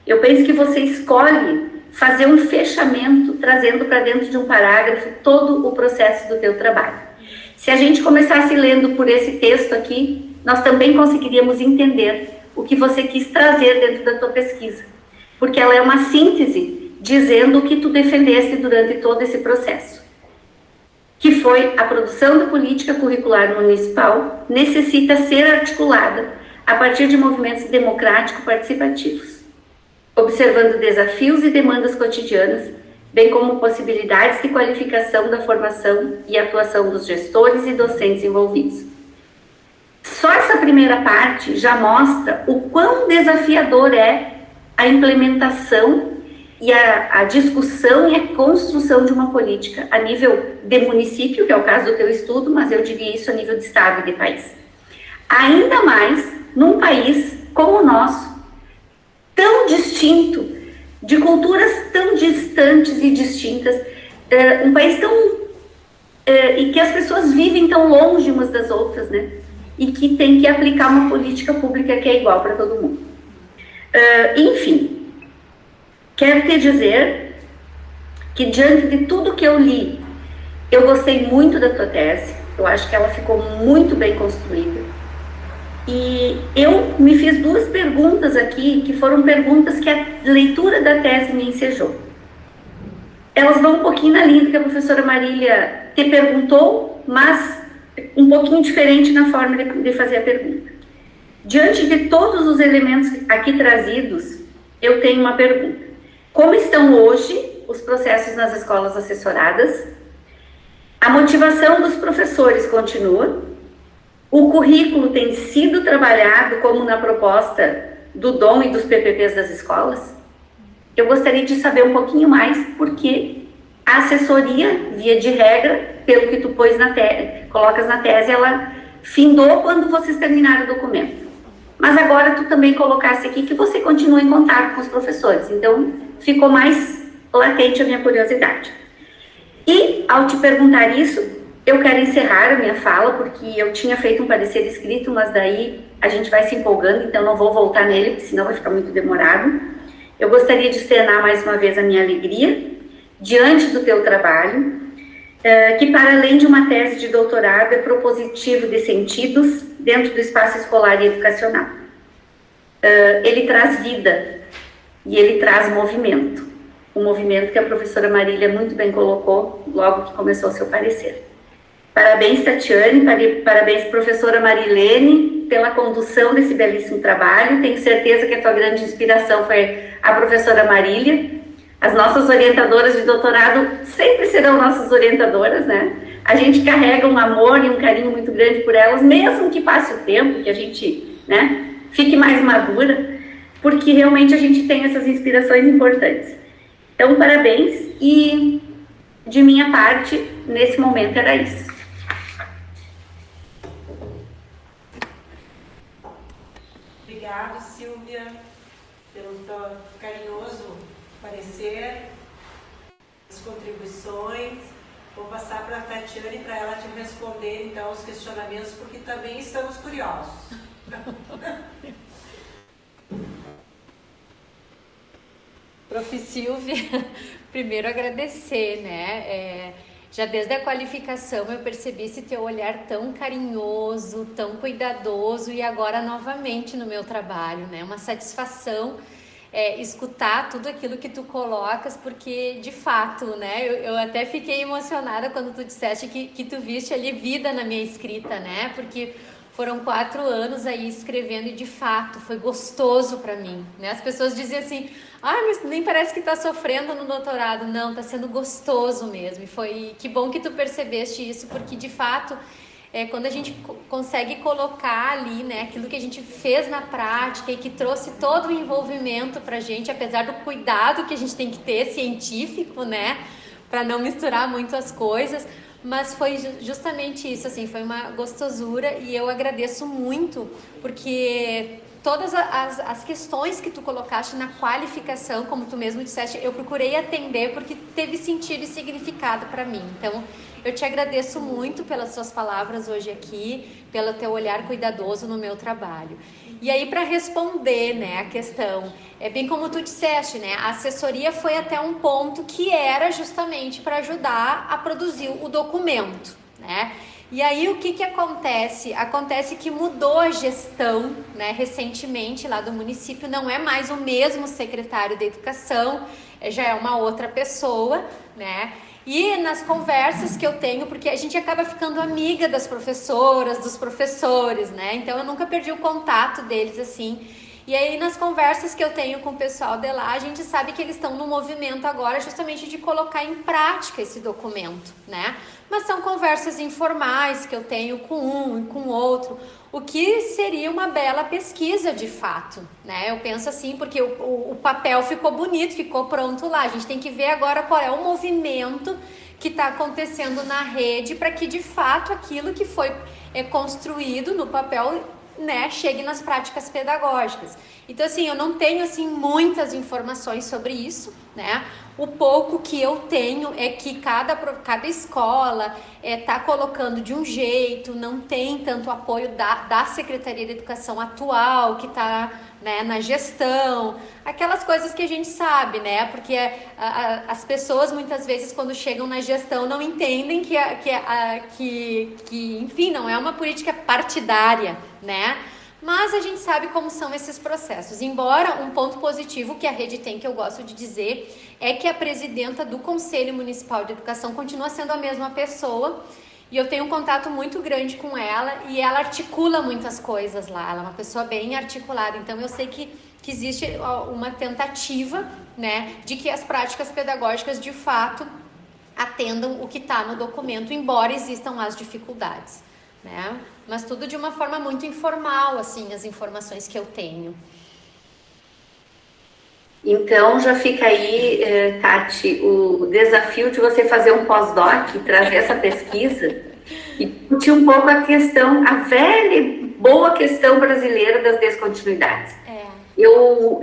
eu penso que você escolhe fazer um fechamento, trazendo para dentro de um parágrafo todo o processo do teu trabalho. Se a gente começasse lendo por esse texto aqui, nós também conseguiríamos entender o que você quis trazer dentro da tua pesquisa, porque ela é uma síntese dizendo o que tu defendeste durante todo esse processo, que foi a produção da política curricular municipal necessita ser articulada a partir de movimentos democrático-participativos, observando desafios e demandas cotidianas, bem como possibilidades de qualificação da formação e atuação dos gestores e docentes envolvidos. Só essa primeira parte já mostra o quão desafiador é a implementação e a discussão e a construção de uma política a nível de município, que é o caso do teu estudo, mas eu diria isso a nível de estado e de país. Ainda mais num país como o nosso, tão distinto, de culturas tão distantes e distintas, um país tão... e que as pessoas vivem tão longe umas das outras, né? E que tem que aplicar uma política pública que é igual para todo mundo. Enfim, quero te dizer que diante de tudo que eu li, eu gostei muito da tua tese, eu acho que ela ficou muito bem construída. E eu me fiz 2 perguntas aqui, que foram perguntas que a leitura da tese me ensejou. Elas vão um pouquinho na linha do que a professora Marília te perguntou, mas um pouquinho diferente na forma de fazer a pergunta. Diante de todos os elementos aqui trazidos, eu tenho uma pergunta. Como estão hoje os processos nas escolas assessoradas? A motivação dos professores continua? O currículo tem sido trabalhado como na proposta do DOM e dos PPPs das escolas? Eu gostaria de saber um pouquinho mais, porque a assessoria, via de regra, pelo que tu colocas na tese, ela findou quando vocês terminaram o documento. Mas agora tu também colocasse aqui que você continua em contato com os professores, então ficou mais latente a minha curiosidade. E, ao te perguntar isso, eu quero encerrar a minha fala, porque eu tinha feito um parecer escrito, mas daí a gente vai se empolgando, então não vou voltar nele, porque senão vai ficar muito demorado. Eu gostaria de externar mais uma vez a minha alegria diante do teu trabalho, que para além de uma tese de doutorado, é propositivo de sentidos dentro do espaço escolar e educacional. Ele traz vida e ele traz movimento. O movimento que a professora Marília muito bem colocou logo que começou o seu parecer. Parabéns, Tatiane, parabéns, professora Marilene, pela condução desse belíssimo trabalho. Tenho certeza que a tua grande inspiração foi a professora Marília. As nossas orientadoras de doutorado sempre serão nossas orientadoras, né? A gente carrega um amor e um carinho muito grande por elas, mesmo que passe o tempo, que a gente, né, fique mais madura, porque realmente a gente tem essas inspirações importantes. Então, parabéns, e de minha parte, nesse momento era isso. Obrigada, Silvia, pelo teu carinhoso parecer, as contribuições. Vou passar para a Tatiane para ela te responder, então, os questionamentos, porque também estamos curiosos. Prof. Silvia, primeiro agradecer, né? Já desde a qualificação eu percebi esse teu olhar tão carinhoso, tão cuidadoso, e agora novamente no meu trabalho, né? Uma satisfação escutar tudo aquilo que tu colocas, porque de fato, né? Eu até fiquei emocionada quando tu disseste que tu viste ali vida na minha escrita, né? Porque foram 4 anos aí escrevendo e de fato foi gostoso para mim, né? As pessoas diziam assim, mas nem parece que tá sofrendo no doutorado. Não, tá sendo gostoso mesmo. E foi, que bom que tu percebeste isso, porque de fato, quando a gente consegue colocar ali, né, aquilo que a gente fez na prática e que trouxe todo o envolvimento pra gente, apesar do cuidado que a gente tem que ter científico, né, para não misturar muito as coisas, mas foi justamente isso, assim, foi uma gostosura, e eu agradeço muito, porque todas as questões que tu colocaste na qualificação, como tu mesmo disseste, eu procurei atender porque teve sentido e significado para mim. Então, eu te agradeço muito pelas suas palavras hoje aqui, pelo teu olhar cuidadoso no meu trabalho. E aí, para responder, né, a questão, bem como tu disseste, né, a assessoria foi até um ponto que era justamente para ajudar a produzir o documento, né? E aí o que acontece? Acontece que mudou a gestão, né, recentemente lá do município, não é mais o mesmo secretário de educação, já é uma outra pessoa, né? E nas conversas que eu tenho, porque a gente acaba ficando amiga das professoras, dos professores, né? Então eu nunca perdi o contato deles assim. E aí nas conversas que eu tenho com o pessoal de lá, a gente sabe que eles estão no movimento agora justamente de colocar em prática esse documento, né? Mas são conversas informais que eu tenho com um e com outro, o que seria uma bela pesquisa de fato, né? Eu penso assim, porque o papel ficou bonito, ficou pronto lá, a gente tem que ver agora qual é o movimento que está acontecendo na rede para que de fato aquilo que foi construído no papel, né, chegue nas práticas pedagógicas. Então assim, eu não tenho assim muitas informações sobre isso, né? O pouco que eu tenho é que cada escola está colocando de um jeito, não tem tanto apoio da Secretaria de Educação atual, que está, né, na gestão, aquelas coisas que a gente sabe, né? Porque as pessoas muitas vezes quando chegam na gestão não entendem que enfim, não é uma política partidária, né? Mas a gente sabe como são esses processos. Embora um ponto positivo que a rede tem, que eu gosto de dizer, é que a presidenta do Conselho Municipal de Educação continua sendo a mesma pessoa, e eu tenho um contato muito grande com ela, e ela articula muitas coisas lá, ela é uma pessoa bem articulada, então eu sei que existe uma tentativa, né, de que as práticas pedagógicas de fato atendam o que está no documento, embora existam as dificuldades, né? Mas tudo de uma forma muito informal, assim, as informações que eu tenho. Então, já fica aí, Tati, o desafio de você fazer um pós-doc, trazer essa pesquisa e discutir um pouco a questão, a velha e boa questão brasileira das descontinuidades. Eu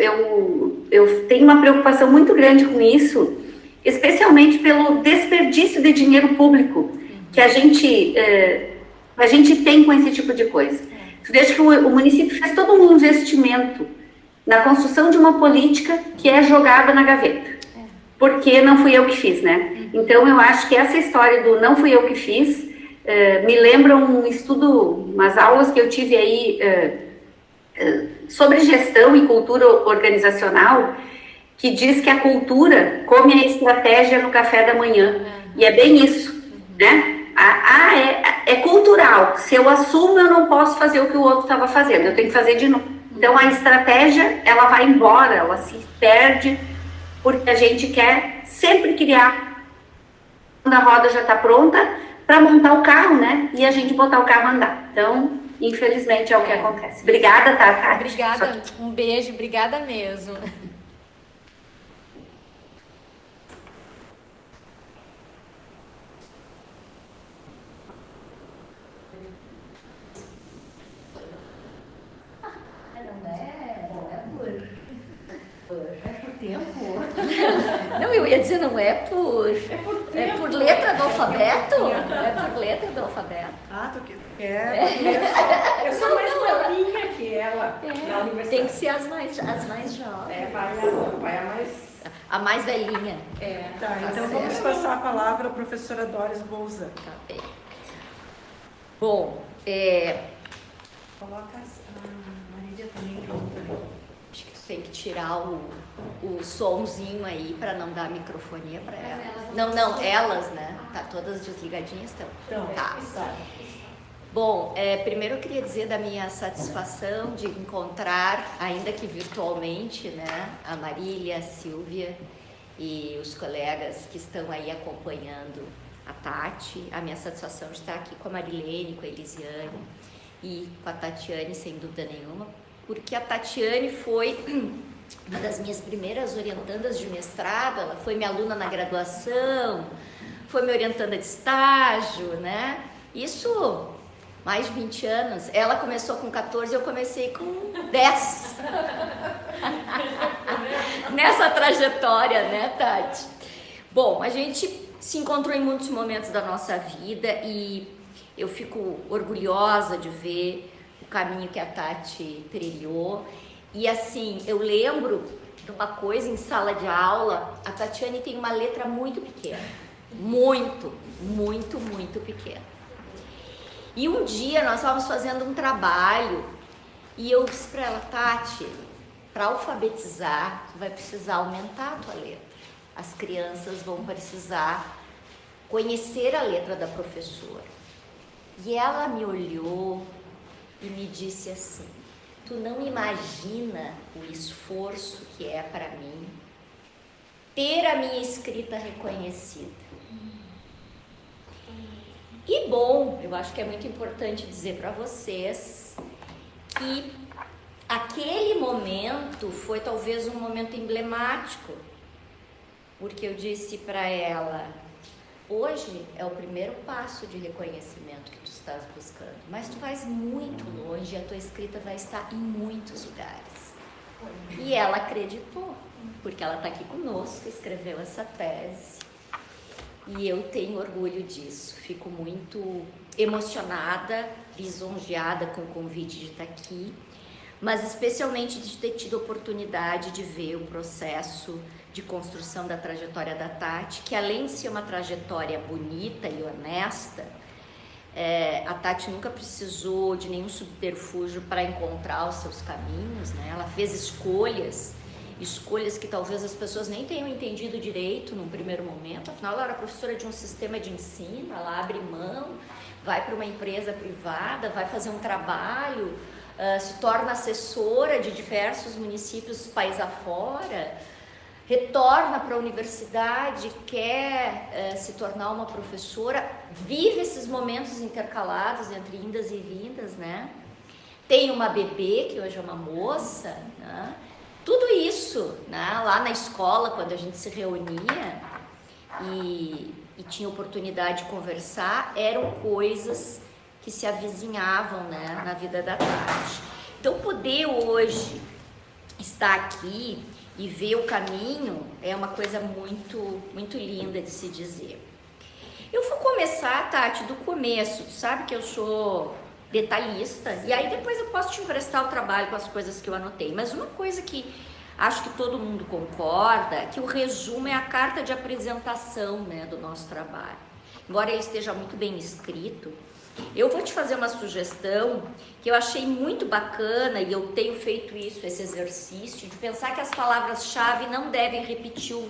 tenho uma preocupação muito grande com isso, especialmente pelo desperdício de dinheiro público que a gente tem com esse tipo de coisa. Tu veja que o município fez todo um investimento na construção de uma política que é jogada na gaveta, porque não fui eu que fiz, né? Então eu acho que essa história do não fui eu que fiz me lembra um estudo, umas aulas que eu tive aí sobre gestão e cultura organizacional, que diz que a cultura come a estratégia no café da manhã, e é bem isso, né? É cultural, se eu assumo eu não posso fazer o que o outro estava fazendo, eu tenho que fazer de novo. Então a estratégia, ela vai embora, ela se perde, porque a gente quer sempre criar, quando a roda já está pronta, para montar o carro, né? E a gente botar o carro a andar. Então, infelizmente é o que acontece. Obrigada, tá, Tati? Obrigada, um beijo, obrigada mesmo. Não, eu ia dizer, não é por letra do alfabeto? É por letra do alfabeto. Ah, tu quer? Eu sou mais novinha que ela na universidade. Tem que ser as mais jovens. Vai a mais... A mais velhinha. Tá, então vamos passar a palavra à professora Doris Bolzan. Tá bem. Bom, Coloca a Marília também junto ali. acho que tu tem que tirar o somzinho aí para não dar microfonia para elas. Não, elas, né? Tá todas desligadinhas, estão. Então, Tá. Bom, primeiro eu queria dizer da minha satisfação de encontrar, ainda que virtualmente, né, a Marília, a Silvia e os colegas que estão aí acompanhando a Tati. A minha satisfação de estar aqui com a Marilene, com a Elisiane e com a Tatiane, sem dúvida nenhuma, porque a Tatiane foi uma das minhas primeiras orientandas de mestrado, ela foi minha aluna na graduação, foi minha orientanda de estágio, né? Isso mais de 20 anos. Ela começou com 14, eu comecei com 10. Nessa trajetória, né, Tati? Bom, a gente se encontrou em muitos momentos da nossa vida e eu fico orgulhosa de ver o caminho que a Tati trilhou. E assim, eu lembro de uma coisa em sala de aula, a Tatiane tem uma letra muito pequena. Muito pequena. E um dia nós estávamos fazendo um trabalho e eu disse para ela, Tati, para alfabetizar, tu vai precisar aumentar a tua letra. As crianças vão precisar conhecer a letra da professora. E ela me olhou e me disse assim, tu não imagina o esforço que é para mim ter a minha escrita reconhecida. E bom, eu acho que é muito importante dizer para vocês que aquele momento foi talvez um momento emblemático, porque eu disse para ela, hoje é o primeiro passo de reconhecimento que tu estás buscando, mas tu vais muito longe e a tua escrita vai estar em muitos lugares. E ela acreditou, porque ela está aqui conosco, escreveu essa tese. E eu tenho orgulho disso, fico muito emocionada, lisonjeada com o convite de estar aqui, mas especialmente de ter tido a oportunidade de ver o processo de construção da trajetória da Tati, que além de ser uma trajetória bonita e honesta, a Tati nunca precisou de nenhum subterfúgio para encontrar os seus caminhos, né? Ela fez escolhas que talvez as pessoas nem tenham entendido direito num primeiro momento, afinal ela era professora de um sistema de ensino, ela abre mão, vai para uma empresa privada, vai fazer um trabalho, se torna assessora de diversos municípios país afora, retorna para a universidade, quer se tornar uma professora, vive esses momentos intercalados entre indas e vindas, né? Tem uma bebê, que hoje é uma moça, né? Tudo isso, né? Lá na escola, quando a gente se reunia e tinha oportunidade de conversar, eram coisas que se avizinhavam, né, na vida da Tati. Então, poder hoje estar aqui e ver o caminho é uma coisa muito linda de se dizer. Eu vou começar, Tati, do começo. Tu sabe que eu sou detalhista, e aí depois eu posso te emprestar o trabalho com as coisas que eu anotei. Mas uma coisa que acho que todo mundo concorda é que o resumo é a carta de apresentação, né, do nosso trabalho. Embora ele esteja muito bem escrito, eu vou te fazer uma sugestão que eu achei muito bacana, e eu tenho feito isso, esse exercício, de pensar que as palavras-chave não devem repetir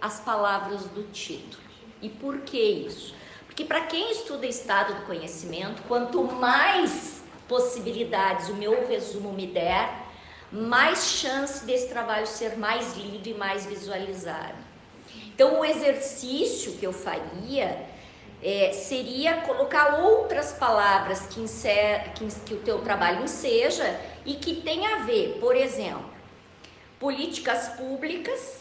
as palavras do título. E por que isso? Porque para quem estuda estado do conhecimento, quanto mais possibilidades o meu resumo me der, mais chance desse trabalho ser mais lido e mais visualizado. Então, o exercício que eu faria seria colocar outras palavras que o teu trabalho enseja e que tem a ver, por exemplo, políticas públicas,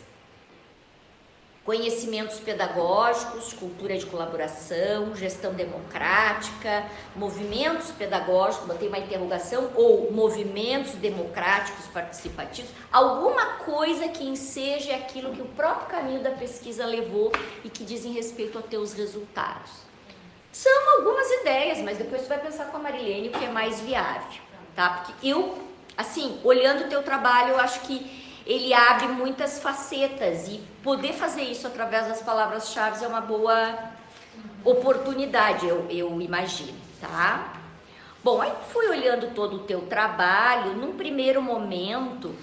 conhecimentos pedagógicos, cultura de colaboração, gestão democrática, movimentos pedagógicos, botei uma interrogação, ou movimentos democráticos participativos, alguma coisa que enseje aquilo que o próprio caminho da pesquisa levou e que dizem respeito aos teus resultados. São algumas ideias, mas depois tu vai pensar com a Marilene o que é mais viável, tá? Porque eu, assim, olhando o teu trabalho, eu acho que ele abre muitas facetas e poder fazer isso através das palavras-chave é uma boa oportunidade, eu imagino, tá? Bom, aí fui olhando todo o teu trabalho, num primeiro momento,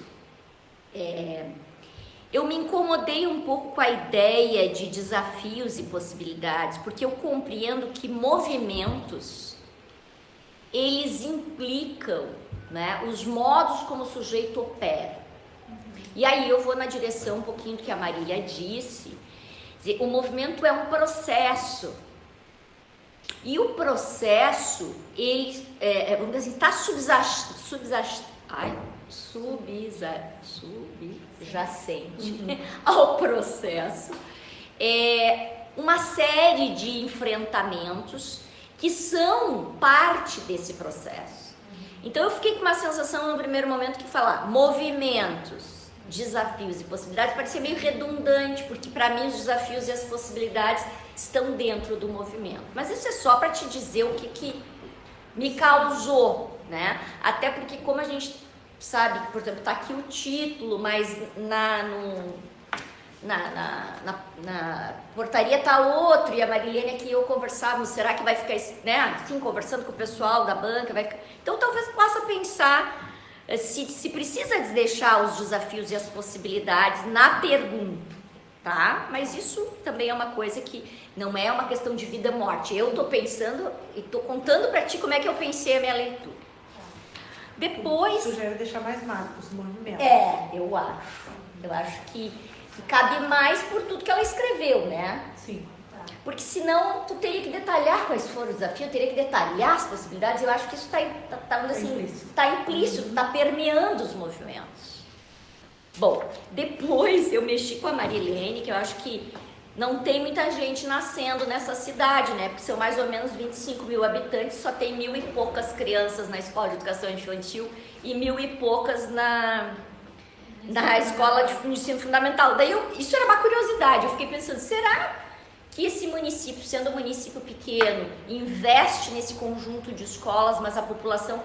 eu me incomodei um pouco com a ideia de desafios e possibilidades, porque eu compreendo que movimentos, eles implicam, né, os modos como o sujeito opera. E aí eu vou na direção um pouquinho do que a Marília disse. O movimento é um processo. E o processo, ele, vamos dizer assim, está subjacente ao processo. Uma série de enfrentamentos que são parte desse processo. Então eu fiquei com uma sensação no primeiro momento que falar movimentos, desafios e possibilidades parecia meio redundante, porque para mim os desafios e as possibilidades estão dentro do movimento. Mas isso é só para te dizer o que me causou, né? Até porque como a gente sabe, por exemplo, tá aqui o título, mas na portaria tá outro, e a Marilene aqui e eu conversávamos, será que vai ficar, né, assim, conversando com o pessoal da banca, então talvez possa pensar se precisa deixar os desafios e as possibilidades na pergunta, tá? Mas isso também é uma coisa que não é uma questão de vida ou morte. Eu tô pensando e tô contando para ti como é que eu pensei a minha leitura. Depois... Sugere deixar mais marcos no movimento. Eu acho. Eu acho que cabe mais por tudo que ela escreveu, né? Sim. Porque senão tu teria que detalhar quais foram os desafios, teria que detalhar as possibilidades. Eu acho que isso está implícito, está permeando os movimentos. Bom, depois eu mexi com a Marilene, que eu acho que não tem muita gente nascendo nessa cidade, né? Porque são mais ou menos 25 mil habitantes, só tem 1000 e poucas crianças na escola de educação infantil e 1000 e poucas na escola de ensino fundamental. Daí isso era uma curiosidade, eu fiquei pensando, será que esse município, sendo um município pequeno, investe nesse conjunto de escolas, mas a população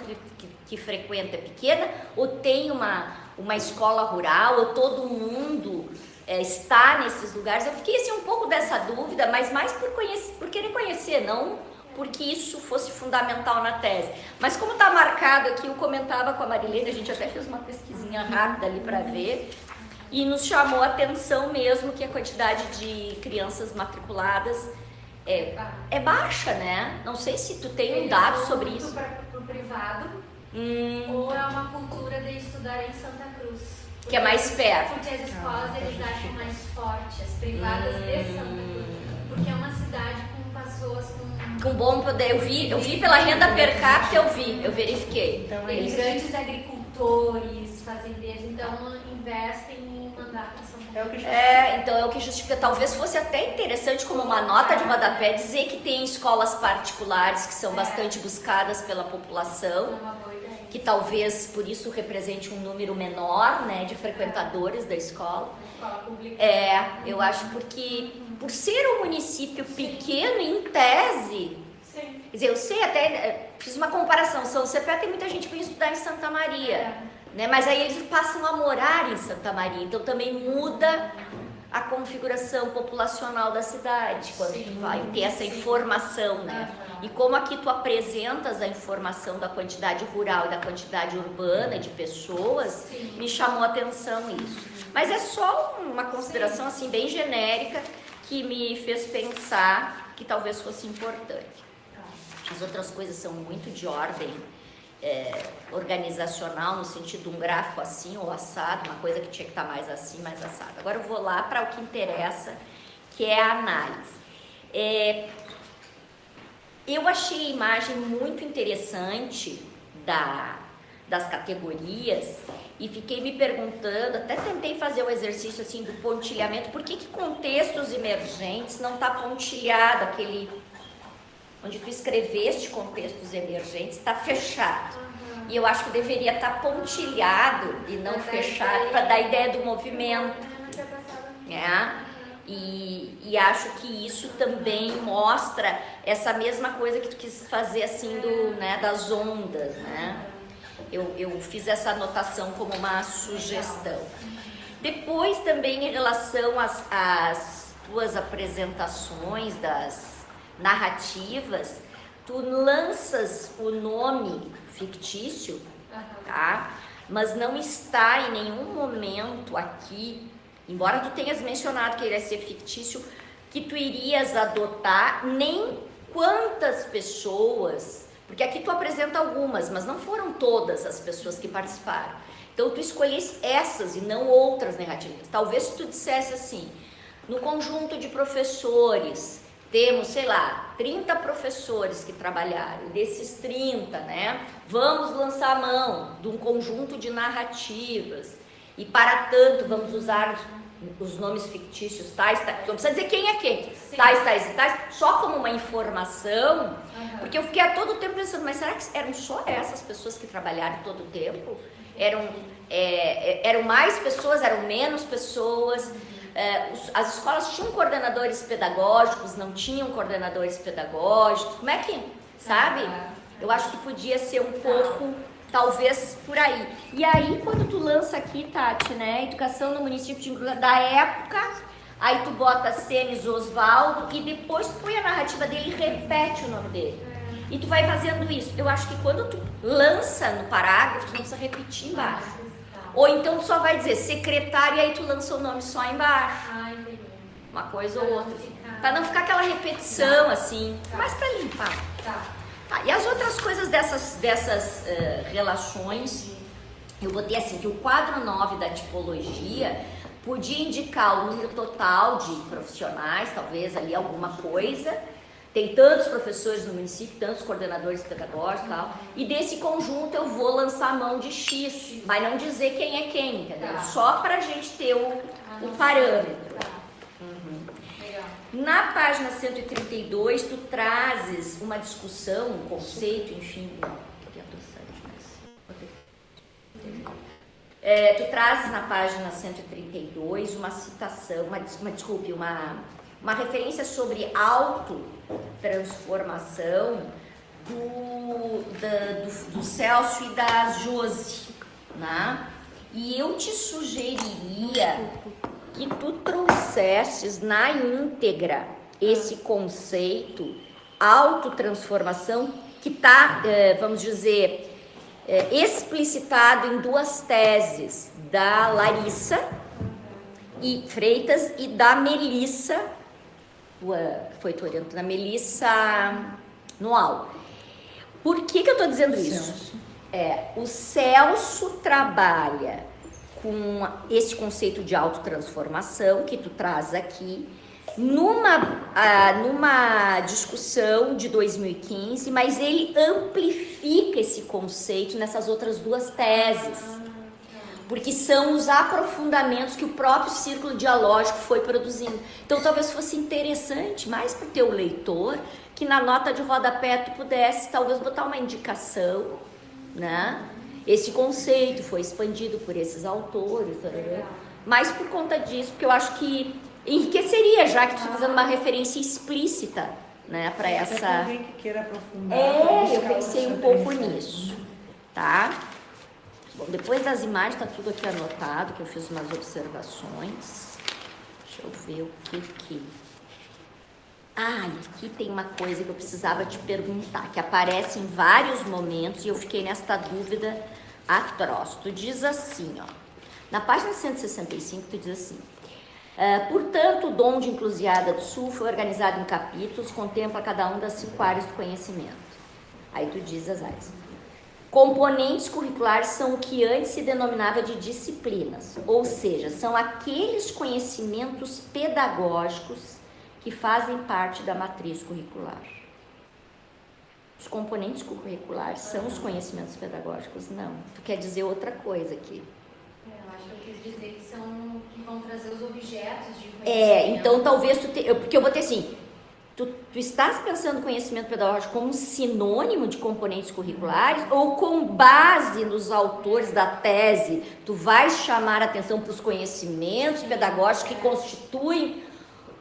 que frequenta é pequena, ou tem uma escola rural, ou todo mundo está nesses lugares? Eu fiquei assim, um pouco dessa dúvida, mas mais por querer conhecer, não porque isso fosse fundamental na tese. Mas como está marcado aqui, eu comentava com a Marilene, a gente até fez uma pesquisinha rápida ali para ver, e nos chamou a atenção mesmo que a quantidade de crianças matriculadas é baixa, né? Não sei se tu tem um dado sobre isso. Pro privado, ou é uma cultura de estudar em Santa Cruz. Que é mais perto. Porque as escolas eles acham mais forte, as privadas de Santa Cruz. Porque é uma cidade com pessoas com bom poder. Eu vi pela renda per capita, eu verifiquei. Então, eles grandes agricultores, fazendeiros, então investem em mandar para São Paulo. Então é o que justifica. Talvez fosse até interessante como uma nota de rodapé dizer que tem escolas particulares que são bastante buscadas pela população. É uma boa ideia. Que talvez por isso represente um número menor, né, de frequentadores da escola. Escola pública. Eu acho porque por ser um município pequeno, em tese, Sim. quer dizer, eu sei até, fiz uma comparação, São Cepé tem muita gente que vem estudar em Santa Maria, né, mas aí eles passam a morar em Santa Maria, então também muda a configuração populacional da cidade, quando tu vai ter essa informação, né? E como aqui tu apresentas a informação da quantidade rural e da quantidade urbana de pessoas, me chamou a atenção isso. Mas é só uma consideração assim bem genérica que me fez pensar que talvez fosse importante. As outras coisas são muito de ordem organizacional, no sentido de um gráfico assim ou assado, uma coisa que tinha que estar mais assim, mais assado. Agora eu vou lá para o que interessa, que é a análise. Eu achei a imagem muito interessante das categorias e fiquei me perguntando, até tentei fazer o exercício assim do pontilhamento, por que contextos emergentes não está pontilhado, aquele onde tu escreveste contextos emergentes está fechado. E eu acho que deveria estar pontilhado e não fechado para dar ideia do movimento. E acho que isso também mostra essa mesma coisa que tu quis fazer assim das ondas, né? Eu fiz essa anotação como uma sugestão. Depois também em relação às tuas apresentações das narrativas, tu lanças o nome fictício, tá? Mas não está em nenhum momento aqui, embora tu tenhas mencionado que ele ia ser fictício, que tu irias adotar nem quantas pessoas, porque aqui tu apresenta algumas, mas não foram todas as pessoas que participaram. Então tu escolhesse essas e não outras narrativas. Talvez se tu dissesse assim, no conjunto de professores, temos, sei lá, 30 professores que trabalharam, desses 30, né, vamos lançar a mão de um conjunto de narrativas e para tanto vamos usar os nomes fictícios tais, não precisa dizer quem é quem, tais e tais, só como uma informação, porque eu fiquei a todo tempo pensando, mas será que eram só essas pessoas que trabalharam todo o tempo? Eram mais pessoas, eram menos pessoas? As escolas tinham coordenadores pedagógicos, não tinham coordenadores pedagógicos, como é que, sabe? Eu acho que podia ser um pouco, talvez, por aí. E aí, quando tu lança aqui, Tati, né, educação no município de Inclusão, da época, aí tu bota Cenes Osvaldo e depois tu põe a narrativa dele e repete o nome dele. E tu vai fazendo isso. Eu acho que quando tu lança no parágrafo, tu não precisa repetir embaixo. Ou então tu só vai dizer secretária e aí tu lança o nome só embaixo. Uma coisa ou outra. Pra não ficar aquela repetição assim, mas pra limpar. Tá, e as outras coisas dessas relações, eu botei assim, que o quadro 9 da tipologia podia indicar o número total de profissionais, talvez ali alguma coisa. Tem tantos professores no município, tantos coordenadores pedagógicos e tal. E desse conjunto eu vou lançar a mão de X, mas não dizer quem é quem, entendeu? Só pra gente ter o parâmetro. Na página 132, tu trazes uma discussão, um conceito, enfim. Tu trazes na página 132 uma citação, uma referência sobre autotransformação do Celso e da Josi, né? E eu te sugeriria que tu trouxesses na íntegra esse conceito autotransformação que está, vamos dizer, explicitado em duas teses da Larissa e Freitas e da Melissa, foi tu orientando, da Melissa Noal. Por que eu estou dizendo isso? O Celso trabalha com esse conceito de autotransformação que tu traz aqui numa discussão de 2015, mas ele amplifica esse conceito nessas outras duas teses, porque são os aprofundamentos que o próprio círculo dialógico foi produzindo. Então talvez fosse interessante, mais para o teu leitor, que na nota de rodapé tu pudesse talvez botar uma indicação, né? Esse conceito foi expandido por esses autores, mas por conta disso, porque eu acho que enriqueceria, já que tu está fazendo uma referência explícita, né, para essa... alguém que queira aprofundar. Eu pensei um pouco nisso, tá? Bom, depois das imagens tá tudo aqui anotado, que eu fiz umas observações. Deixa eu ver o que... aqui tem uma coisa que eu precisava te perguntar, que aparece em vários momentos e eu fiquei nesta dúvida atroz. Tu diz assim, ó, na página 165, tu diz assim: portanto, o dom de Encruzilhada do Sul foi organizado em capítulos, contempla cada um das 5 áreas do conhecimento. Aí tu diz as áreas. Componentes curriculares são o que antes se denominava de disciplinas, ou seja, são aqueles conhecimentos pedagógicos que fazem parte da matriz curricular. componentes curriculares são os conhecimentos pedagógicos, não. Tu quer dizer outra coisa aqui. Eu acho que eu quis dizer que são que vão trazer os objetos de conhecimento. Então talvez porque eu botei assim, tu estás pensando conhecimento pedagógico como sinônimo de componentes curriculares ou com base nos autores da tese, tu vais chamar a atenção para os conhecimentos pedagógicos que constituem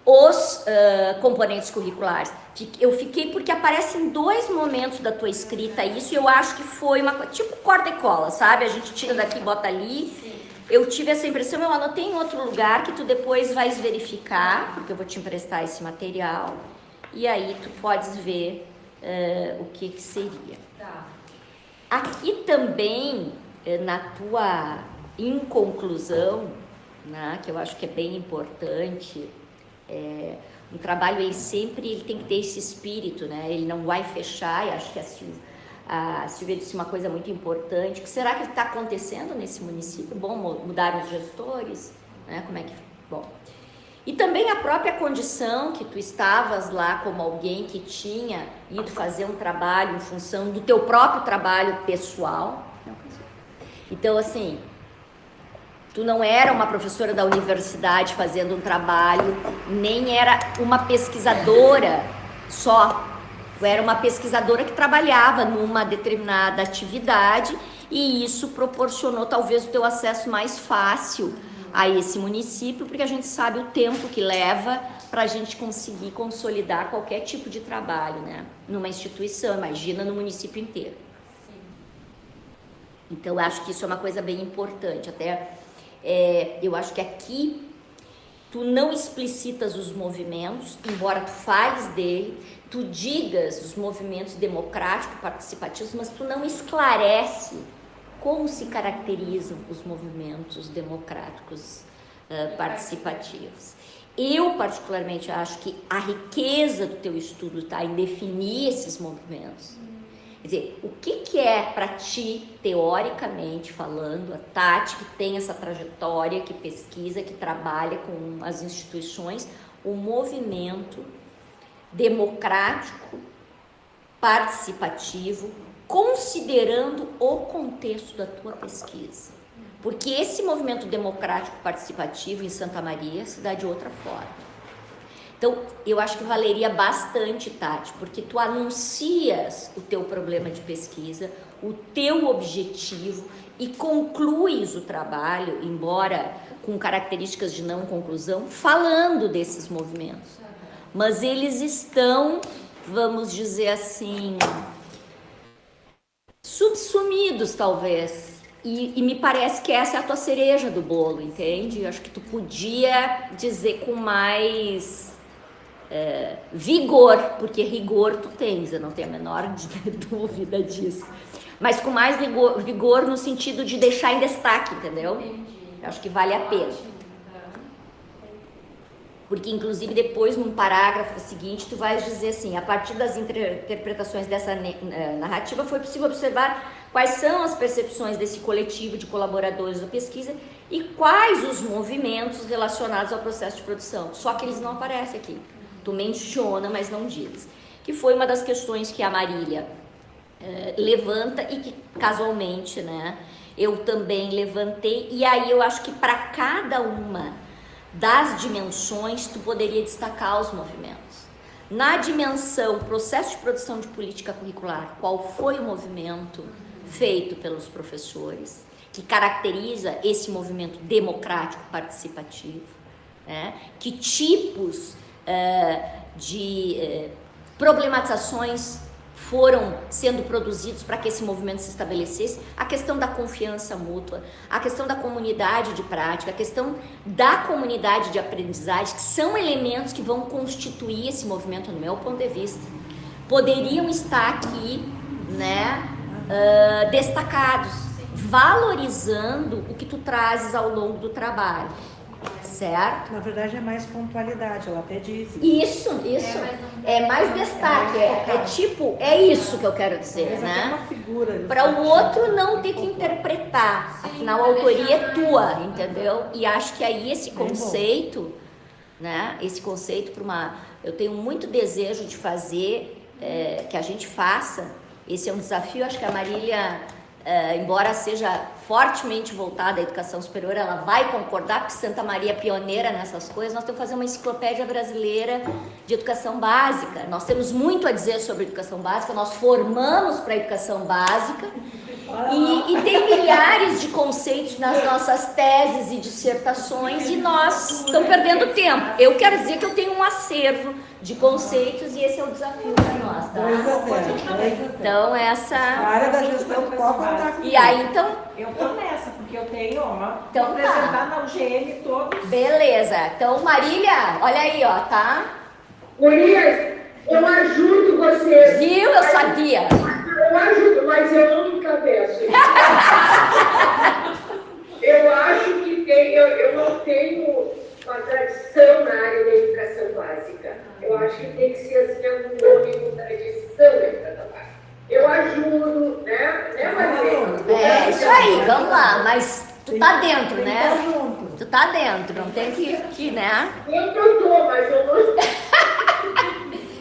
os componentes curriculares. Eu fiquei porque aparece em 2 momentos da tua escrita isso, e eu acho que foi uma coisa, tipo corta e cola, sabe? A gente tira daqui e bota ali. Sim. Eu tive essa impressão, eu anotei em outro lugar que tu depois vais verificar, porque eu vou te emprestar esse material, e aí tu podes ver o que seria. Tá. Aqui também, na tua inconclusão, né, que eu acho que é bem importante, um trabalho ele tem que ter esse espírito, né? Ele não vai fechar, e acho que a Silvia disse uma coisa muito importante, que será que está acontecendo nesse município? Bom, mudaram os gestores, né? Como é que... Bom... E também a própria condição que tu estavas lá como alguém que tinha ido fazer um trabalho em função do teu próprio trabalho pessoal. Então, assim, tu não era uma professora da universidade fazendo um trabalho, nem era uma pesquisadora só. Tu era uma pesquisadora que trabalhava numa determinada atividade e isso proporcionou talvez o teu acesso mais fácil a esse município, porque a gente sabe o tempo que leva para a gente conseguir consolidar qualquer tipo de trabalho, né? Numa instituição, imagina no município inteiro. Sim. Então, eu acho que isso é uma coisa bem importante. Até, eu acho que aqui tu não explicitas os movimentos, embora tu fales dele, tu digas os movimentos democráticos, participativos, mas tu não esclarece como se caracterizam os movimentos democráticos participativos. Eu, particularmente, acho que a riqueza do teu estudo está em definir esses movimentos. Quer dizer, o que é para ti, teoricamente falando, a Tati, que tem essa trajetória, que pesquisa, que trabalha com as instituições, o movimento democrático, participativo, considerando o contexto da tua pesquisa. Porque esse movimento democrático participativo em Santa Maria se dá de outra forma. Então, eu acho que valeria bastante, Tati, porque tu anuncias o teu problema de pesquisa, o teu objetivo e concluis o trabalho, embora com características de não conclusão, falando desses movimentos. Mas eles estão, vamos dizer assim, subsumidos, talvez, e me parece que essa é a tua cereja do bolo, entende? Eu acho que tu podia dizer com mais vigor, porque rigor tu tens, eu não tenho a menor dúvida disso, mas com mais vigor no sentido de deixar em destaque, entendeu? Eu acho que vale a pena. Porque, inclusive, depois, num parágrafo seguinte, tu vais dizer assim, a partir das interpretações dessa narrativa, foi possível observar quais são as percepções desse coletivo de colaboradores da pesquisa e quais os movimentos relacionados ao processo de produção. Só que eles não aparecem aqui. Tu menciona, mas não diz. Que foi uma das questões que a Marília levanta e que, casualmente, né, eu também levantei. E aí eu acho que para cada uma das dimensões, tu poderia destacar os movimentos. Na dimensão processo de produção de política curricular, qual foi o movimento feito pelos professores, que caracteriza esse movimento democrático participativo, né? Que tipos de problematizações foram sendo produzidos para que esse movimento se estabelecesse, a questão da confiança mútua, a questão da comunidade de prática, a questão da comunidade de aprendizagem, que são elementos que vão constituir esse movimento, no meu ponto de vista, poderiam estar aqui, né, destacados, valorizando o que tu trazes ao longo do trabalho. Certo? Na verdade é mais pontualidade, ela até diz. Isso. É mais destaque, é isso que eu quero dizer, né? Para o outro não ter que interpretar, afinal a autoria é tua, entendeu? E acho que aí esse conceito, né? Esse conceito para uma... Eu tenho muito desejo de fazer que a gente faça. Esse é um desafio, acho que a Marília, embora seja fortemente voltada à educação superior, ela vai concordar, porque Santa Maria é pioneira nessas coisas. Nós temos que fazer uma enciclopédia brasileira de educação básica. Nós temos muito a dizer sobre educação básica, nós formamos para a educação básica, e tem milhares de conceitos nas nossas teses e dissertações, e nós estamos perdendo tempo. Eu quero dizer que eu tenho um acervo de conceitos, e esse é o desafio para nós, tá? Então, essa... A área da gestão pode contar comigo. E aí, então... Eu tô nessa, porque eu tenho, ó, Então vou apresentar na UGM todos. Beleza. Então, Marília, olha aí, ó, tá? Gurias, eu ajudo vocês. Viu? Eu sabia. Eu ajudo, mas eu não encabeço. Eu acho que eu não tenho uma tradição na área da educação básica. Eu acho que tem que ser assim, algum nome com tradição na educação básica. Eu ajudo, né, Maria? É, isso aí, vamos lá. Mas tu tá dentro, né? Tá junto. Tu tá dentro, não tem que né? Eu tô, mas eu não...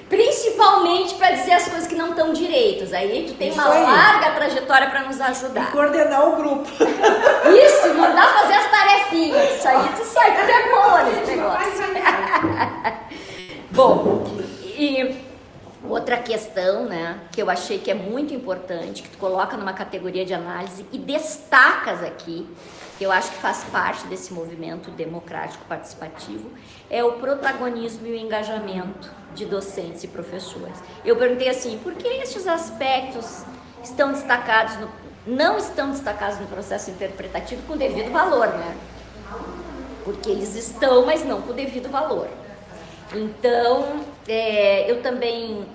Principalmente para dizer as coisas que não estão direitas. Aí tu tem Isso uma aí. larga trajetória para nos E ajudar. coordenar o grupo. Isso, mandar fazer as tarefinhas. Isso aí tu sai tudo é boa nesse negócio. Bom, e outra questão, né, que eu achei que é muito importante, que tu coloca numa categoria de análise e destacas aqui, que eu acho que faz parte desse movimento democrático participativo, é o protagonismo e o engajamento de docentes e professores. Eu perguntei assim, por que esses aspectos estão destacados não estão destacados no processo interpretativo com devido valor, né? Porque eles estão, mas não com devido valor. Então, eu também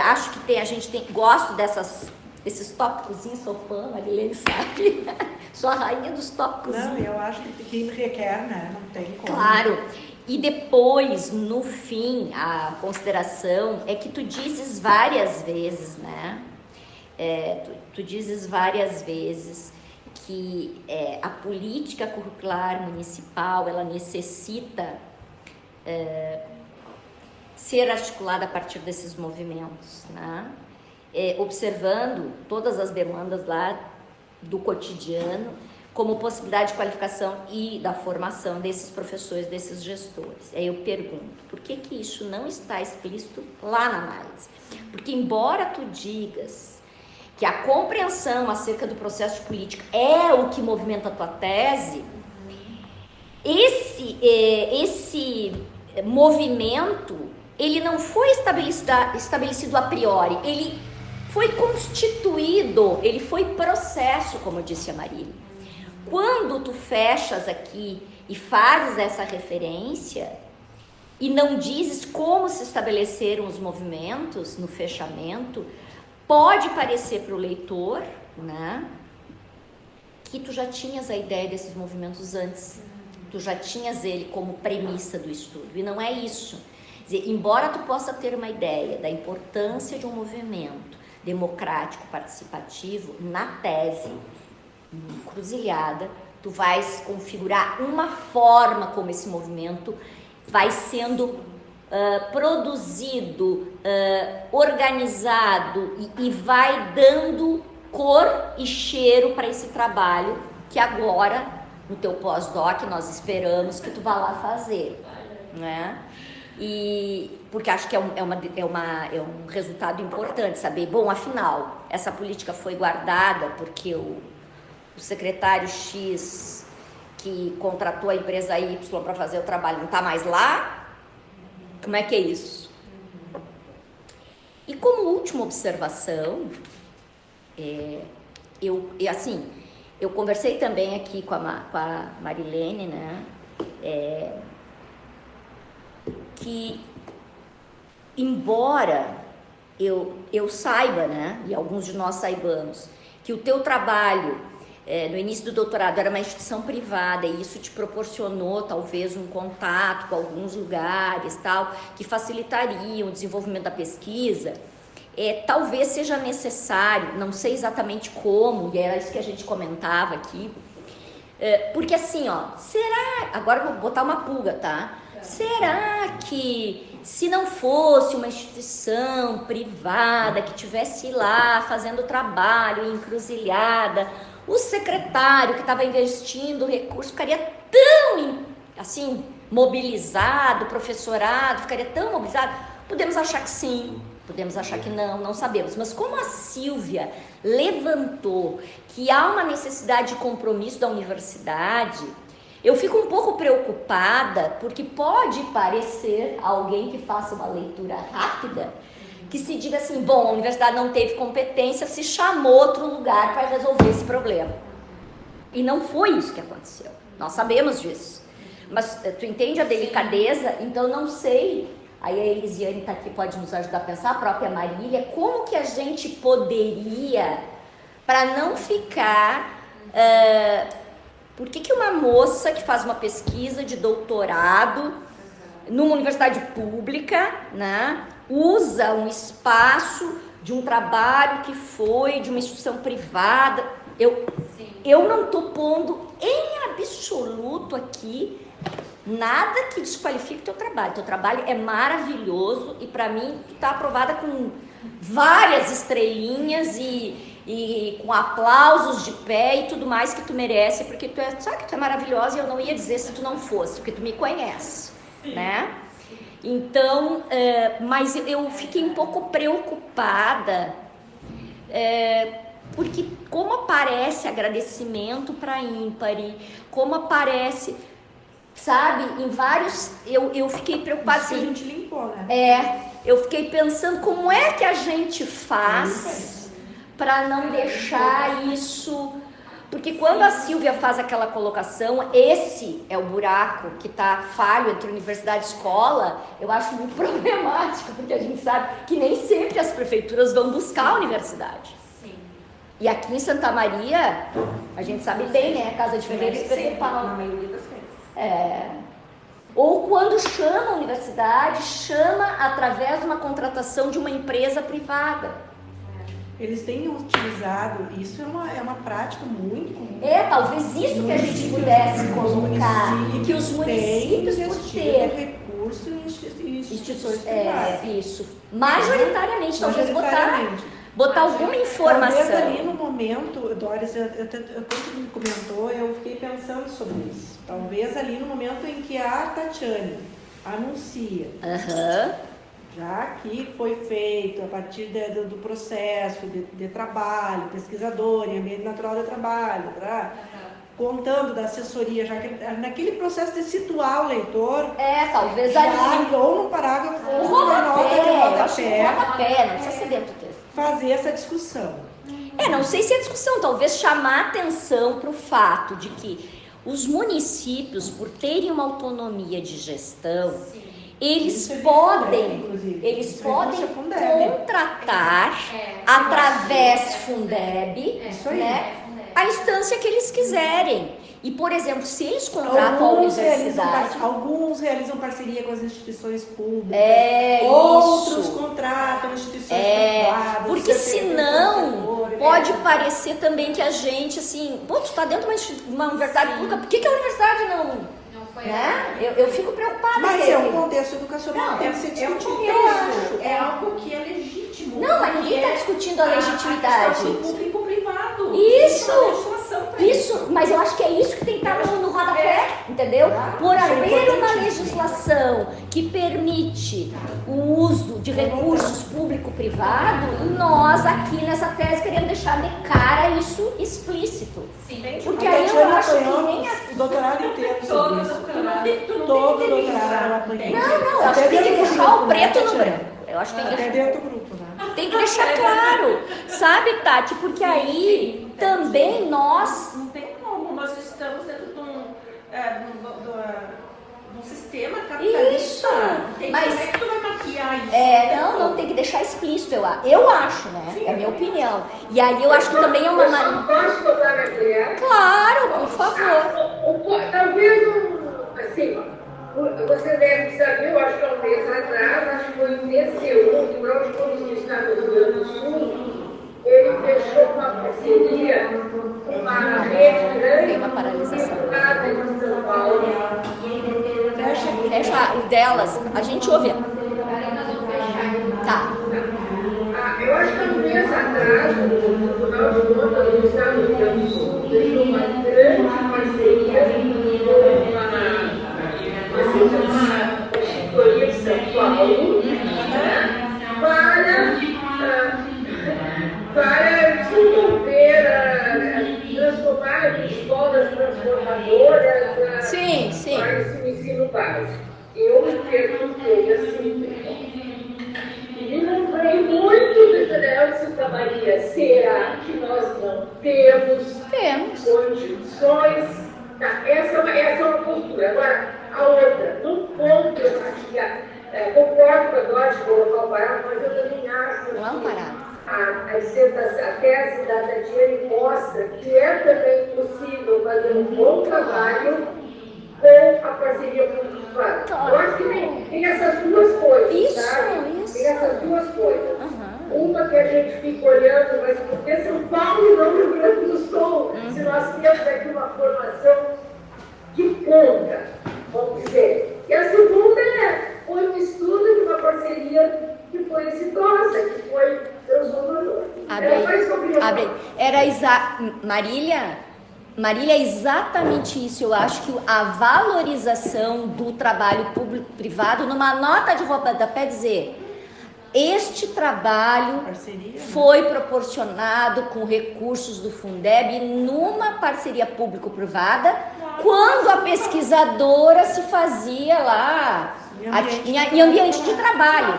acho que a gente gosto desses tópicos, sou fã, a Marilene sabe, sou a rainha dos tópicos. Não, eu acho que requer, né? Não tem como. Claro. E depois, no fim, a consideração é que tu dizes várias vezes, né? Tu dizes várias vezes que a política curricular municipal, ela necessita ser articulada a partir desses movimentos, né? Observando todas as demandas lá do cotidiano, como possibilidade de qualificação e da formação desses professores, desses gestores. Aí eu pergunto, por que isso não está explícito lá na análise? Porque embora tu digas que a compreensão acerca do processo de política é o que movimenta a tua tese, esse movimento, ele não foi estabelecido a priori, ele foi constituído, ele foi processo, como disse a Marília. Quando tu fechas aqui e fazes essa referência e não dizes como se estabeleceram os movimentos no fechamento, pode parecer para o leitor, né, que tu já tinhas a ideia desses movimentos antes, tu já tinhas ele como premissa do estudo, e não é isso. Quer dizer, embora tu possa ter uma ideia da importância de um movimento democrático participativo, na tese, encruzilhada, tu vais configurar uma forma como esse movimento vai sendo produzido, organizado e vai dando cor e cheiro para esse trabalho que agora, no teu pós-doc, nós esperamos que tu vá lá fazer, né? E porque acho que é um resultado importante saber, bom, afinal, essa política foi guardada porque o secretário X que contratou a empresa Y para fazer o trabalho não está mais lá? Como é que é isso? E como última observação, eu conversei também aqui com a Marilene, né? Que embora eu saiba, né, e alguns de nós saibamos, que o teu trabalho no início do doutorado era uma instituição privada e isso te proporcionou talvez um contato com alguns lugares, tal, que facilitariam o desenvolvimento da pesquisa, talvez seja necessário, não sei exatamente como, e era isso que a gente comentava aqui, porque assim, ó, será, agora eu vou botar uma pulga, tá? será que se não fosse uma instituição privada que tivesse lá fazendo trabalho em encruzilhada, o secretário que estava investindo recurso ficaria tão assim mobilizado, o professorado ficaria tão mobilizado? Podemos achar que sim, podemos achar que não, não sabemos. Mas como a Silvia levantou que há uma necessidade de compromisso da universidade, eu fico um pouco preocupada, porque pode parecer alguém que faça uma leitura rápida, que se diga assim, bom, a universidade não teve competência, se chamou outro lugar para resolver esse problema. E não foi isso que aconteceu, nós sabemos disso. Mas tu entende a delicadeza? Então não sei, aí a Elisiane está aqui, pode nos ajudar a pensar, a própria Marília, como que a gente poderia, para não ficar... por que uma moça que faz uma pesquisa de doutorado numa universidade pública, né, usa um espaço de um trabalho que foi de uma instituição privada? Eu não estou pondo em absoluto aqui nada que desqualifique o teu trabalho. Teu trabalho é maravilhoso e para mim tu está aprovada com várias estrelinhas e com aplausos de pé e tudo mais que tu merece, porque tu sabe que tu é maravilhosa e eu não ia dizer se tu não fosse, porque tu me conhece, né? Então, mas eu fiquei um pouco preocupada, porque como aparece agradecimento para ímpare, como aparece, sabe, em vários, eu fiquei preocupada. Isso que a gente limpou, né? Eu fiquei pensando como é que a gente faz para não deixar isso, porque quando a Silvia faz aquela colocação, esse é o buraco que está falho entre universidade e escola, eu acho muito problemático, porque a gente sabe que nem sempre as prefeituras vão buscar a universidade. Sim. E aqui em Santa Maria, a gente sabe bem, né, a Casa de Ferreira Espeto Paulo. Na maioria das vezes. Ou quando chama a universidade, chama através de uma contratação de uma empresa privada. Eles têm utilizado, isso é uma prática muito comum. Talvez isso que a gente pudesse colocar, que os municípios por ter recurso em instituições privadas. isso, majoritariamente, talvez botar alguma informação. Talvez ali no momento, Doris, quando tu me comentou, eu fiquei pensando sobre isso. Talvez ali no momento em que a Tatiane anuncia, já que foi feito a partir do processo de trabalho, pesquisador, em ambiente natural de trabalho, contando da assessoria, já que naquele processo de situar o leitor, talvez ali, ou no parágrafo, ou rodapé, na nota de rodapé, não precisa ser dentro do texto. Fazer essa discussão. Não sei se é discussão, talvez chamar atenção para o fato de que os municípios, por terem uma autonomia de gestão, eles podem contratar através Fundeb, né, a instância que eles quiserem. E, por exemplo, se eles contratam a universidade... Alguns realizam parceria com as instituições públicas, É, outros isso. contratam instituições privadas. Porque senão pode parecer também que a gente, assim, pô, tu tá dentro de uma universidade pública, por que a universidade não foi né? Eu fico preocupada. Mas é um contexto educacional, deve ser discutido. Eu acho, é algo que é legítimo. Não, mas ninguém está discutindo a legitimidade. Público-privado. Isso, mas eu acho que é isso que tem que estar no rodapé, entendeu? Por haver uma legislação que permite o uso de recursos público-privado, nós aqui nessa tese queremos deixar de cara isso explícito. Sim. Porque aí eu acho que nem o doutorado inteiro sobre isso. Todo doutorado ela apanhou. Não, eu acho que tem que deixar o preto no branco. Eu acho que tem que Até dentro do grupo, né? Tem que deixar claro, sabe, Tati? Porque aí também nós... Não tem como, nós estamos dentro de um sistema capitalista. Isso, Mas como é que tu vai maquiar isso? Não tem que deixar explícito, eu acho, né? É a minha opinião. E aí eu acho que também é uma... Posso botar na colher? Claro, por favor. Talvez, assim, você deve saber, eu acho que há um mês atrás, acho que foi o TCU, que nós fomos no estado do Rio Grande do Sul, ele fechou uma parceria com uma rede grande, Tem uma paralisação. em São Paulo. Fecha já, o delas, a gente ouve. Tá. Eu acho que há um mês atrás, no Tribunal de Contas do Estado do Rio Grande do Sul, teve uma grande parceria com uma consultoria de São Paulo, para desenvolver, transformar em escolas transformadoras para esse ensino básico. Eu me perguntei assim, me lembrei muito do Nelson Maria. Será que nós não temos condições? Tá, essa é uma postura. Agora, a outra, no ponto, eu acho que concordo com a Dora de colocar o parado, mas eu também acho que a tese da Tatiane mostra que é também possível fazer um bom trabalho com a parceria público-privada. Eu acho que tem essas duas coisas, sabe? Tem essas duas coisas. Uma que a gente fica olhando, mas por que São Paulo e não Rio Grande do Sul? Se nós temos aqui uma formação de ponta, vamos dizer. E a segunda foi um estudo de uma parceria que foi exitosa, que foi transformadora. Marília, é exatamente isso. Eu acho que a valorização do trabalho público-privado, numa nota de rodapé, dizer: este trabalho foi proporcionado com recursos do Fundeb numa parceria público-privada, quando a pesquisadora se fazia lá em ambiente de trabalho.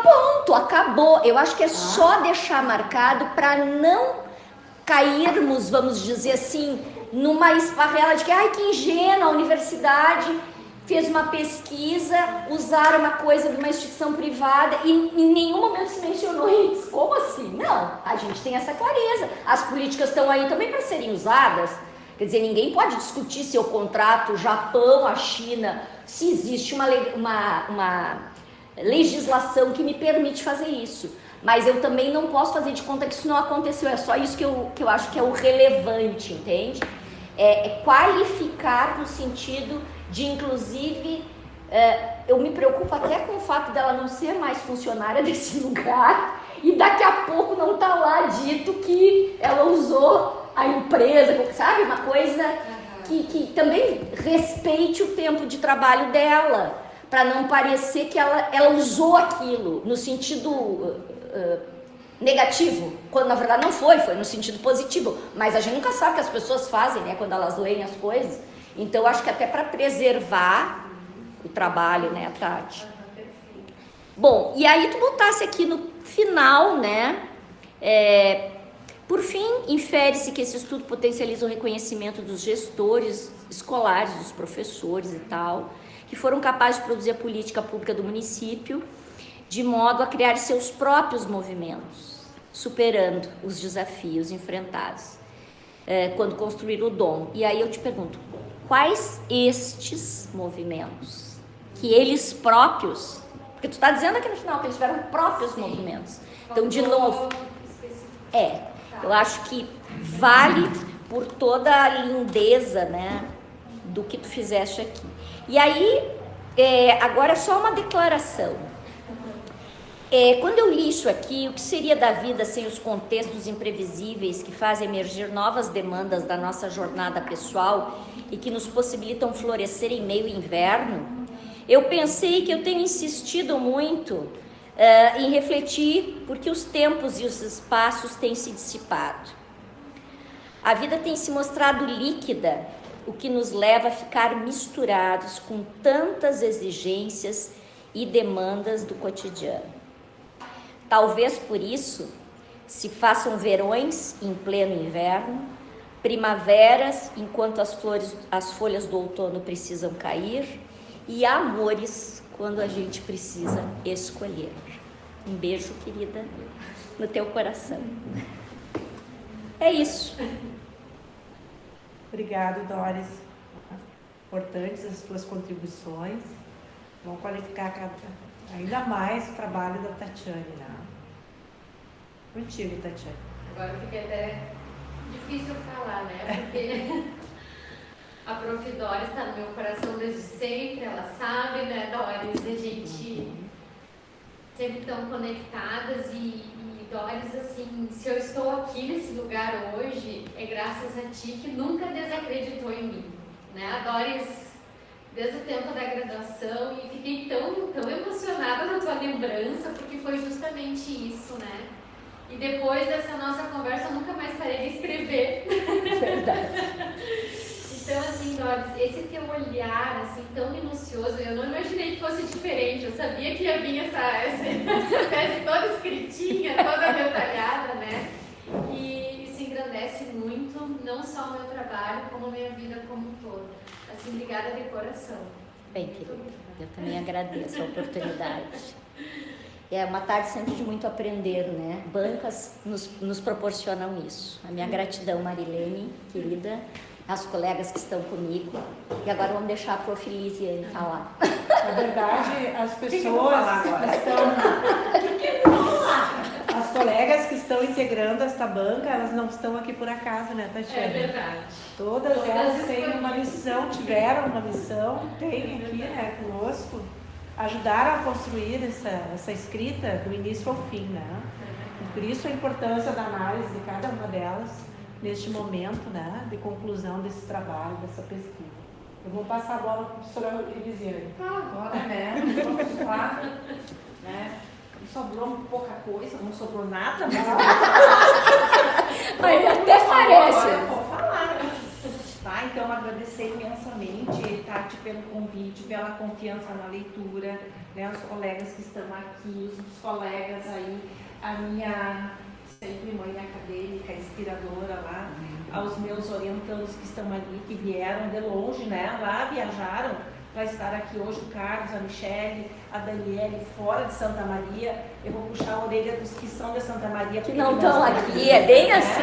Ponto, acabou. Eu acho que é só deixar marcado para não cairmos, vamos dizer assim, numa esparrela de que, ai, que ingênua, a universidade fez uma pesquisa, usaram uma coisa de uma instituição privada e em nenhum momento se mencionou isso. Como assim? Não, a gente tem essa clareza. As políticas estão aí também para serem usadas. Quer dizer, ninguém pode discutir se eu contrato o Japão, a China, se existe uma legislação que me permite fazer isso. Mas eu também não posso fazer de conta que isso não aconteceu. É só isso que eu acho que é o relevante, entende? É qualificar no sentido de, inclusive, eu me preocupo até com o fato dela não ser mais funcionária desse lugar e daqui a pouco não tá lá dito que ela usou a empresa, sabe? Uma coisa que também respeite o tempo de trabalho dela, para não parecer que ela usou aquilo no sentido negativo, quando na verdade não foi no sentido positivo, mas a gente nunca sabe o que as pessoas fazem, né, quando elas leem as coisas. Então acho que até para preservar o trabalho, né, Tati? Bom, e aí tu botasse aqui no final, né, por fim, infere-se que esse estudo potencializa o reconhecimento dos gestores escolares, dos professores e tal, que foram capazes de produzir a política pública do município de modo a criar seus próprios movimentos, superando os desafios enfrentados quando construíram o dom. E aí eu te pergunto, quais estes movimentos que eles próprios, porque tu está dizendo aqui no final que eles tiveram próprios movimentos. Então, de novo, eu acho que vale por toda a lindeza, né, do que tu fizeste aqui. E aí, agora é só uma declaração. Quando eu li isso aqui, o que seria da vida sem os contextos imprevisíveis que fazem emergir novas demandas da nossa jornada pessoal e que nos possibilitam florescer em meio ao inverno? Eu pensei que eu tenho insistido muito em refletir porque os tempos e os espaços têm se dissipado. A vida tem se mostrado líquida, o que nos leva a ficar misturados com tantas exigências e demandas do cotidiano. Talvez por isso se façam verões em pleno inverno, primaveras enquanto as folhas do outono precisam cair e amores quando a gente precisa escolher. Um beijo, querida, no teu coração. É isso. Obrigada, Doris. Importantes as tuas contribuições. Vão qualificar ainda mais o trabalho da Tatiane, né? Contigo, Tatiane. Agora fica até difícil falar, né? Porque A Prof. Doris está no meu coração desde sempre, ela sabe, né, Doris? A gente sempre tão conectadas e Doris, assim, se eu estou aqui nesse lugar hoje, é graças a ti que nunca desacreditou em mim, né? A Doris, desde o tempo da graduação, e fiquei tão emocionada na tua lembrança, porque foi justamente isso, né? E depois dessa nossa conversa, eu nunca mais parei de escrever. Verdade. Então, assim, Doris, esse teu olhar, assim, tão minucioso, eu não imaginei que fosse diferente. Eu sabia que ia vir essa tese toda escritinha, toda detalhada, né? E se engrandece muito, não só o meu trabalho, como a minha vida como um todo. Assim, obrigada de coração. Bem, querida, eu também agradeço a oportunidade. É uma tarde sempre de muito aprender, né? Bancas nos proporcionam isso. A minha gratidão, Marilene, querida, as colegas que estão comigo. E agora vamos deixar a Prof. Lisiane falar. Na verdade, as pessoas as colegas que estão integrando esta banca, elas não estão aqui por acaso, né, Tatiana? É verdade. Todas elas têm uma missão, tiveram uma missão, têm aqui, né, conosco, ajudaram a construir essa escrita do início ao fim, né? E por isso a importância da análise de cada uma delas neste momento, né, de conclusão desse trabalho, dessa pesquisa. Eu vou passar a bola para a professora Elisiane. Agora, né? Vamos lá, né? Sobrou pouca coisa, não sobrou nada, mas Até parece. Agora eu vou falar. Tá, então agradecer imensamente, Tati, pelo convite, pela confiança na leitura, né, os colegas que estão aqui, os colegas aí, a minha sempre mãe acadêmica, inspiradora lá, aos meus orientandos que estão ali, que vieram de longe, né, lá viajaram para estar aqui hoje, o Carlos, a Michele, a Daniele, fora de Santa Maria. Eu vou puxar a orelha dos que são de Santa Maria. Que não estão aqui, é bem assim.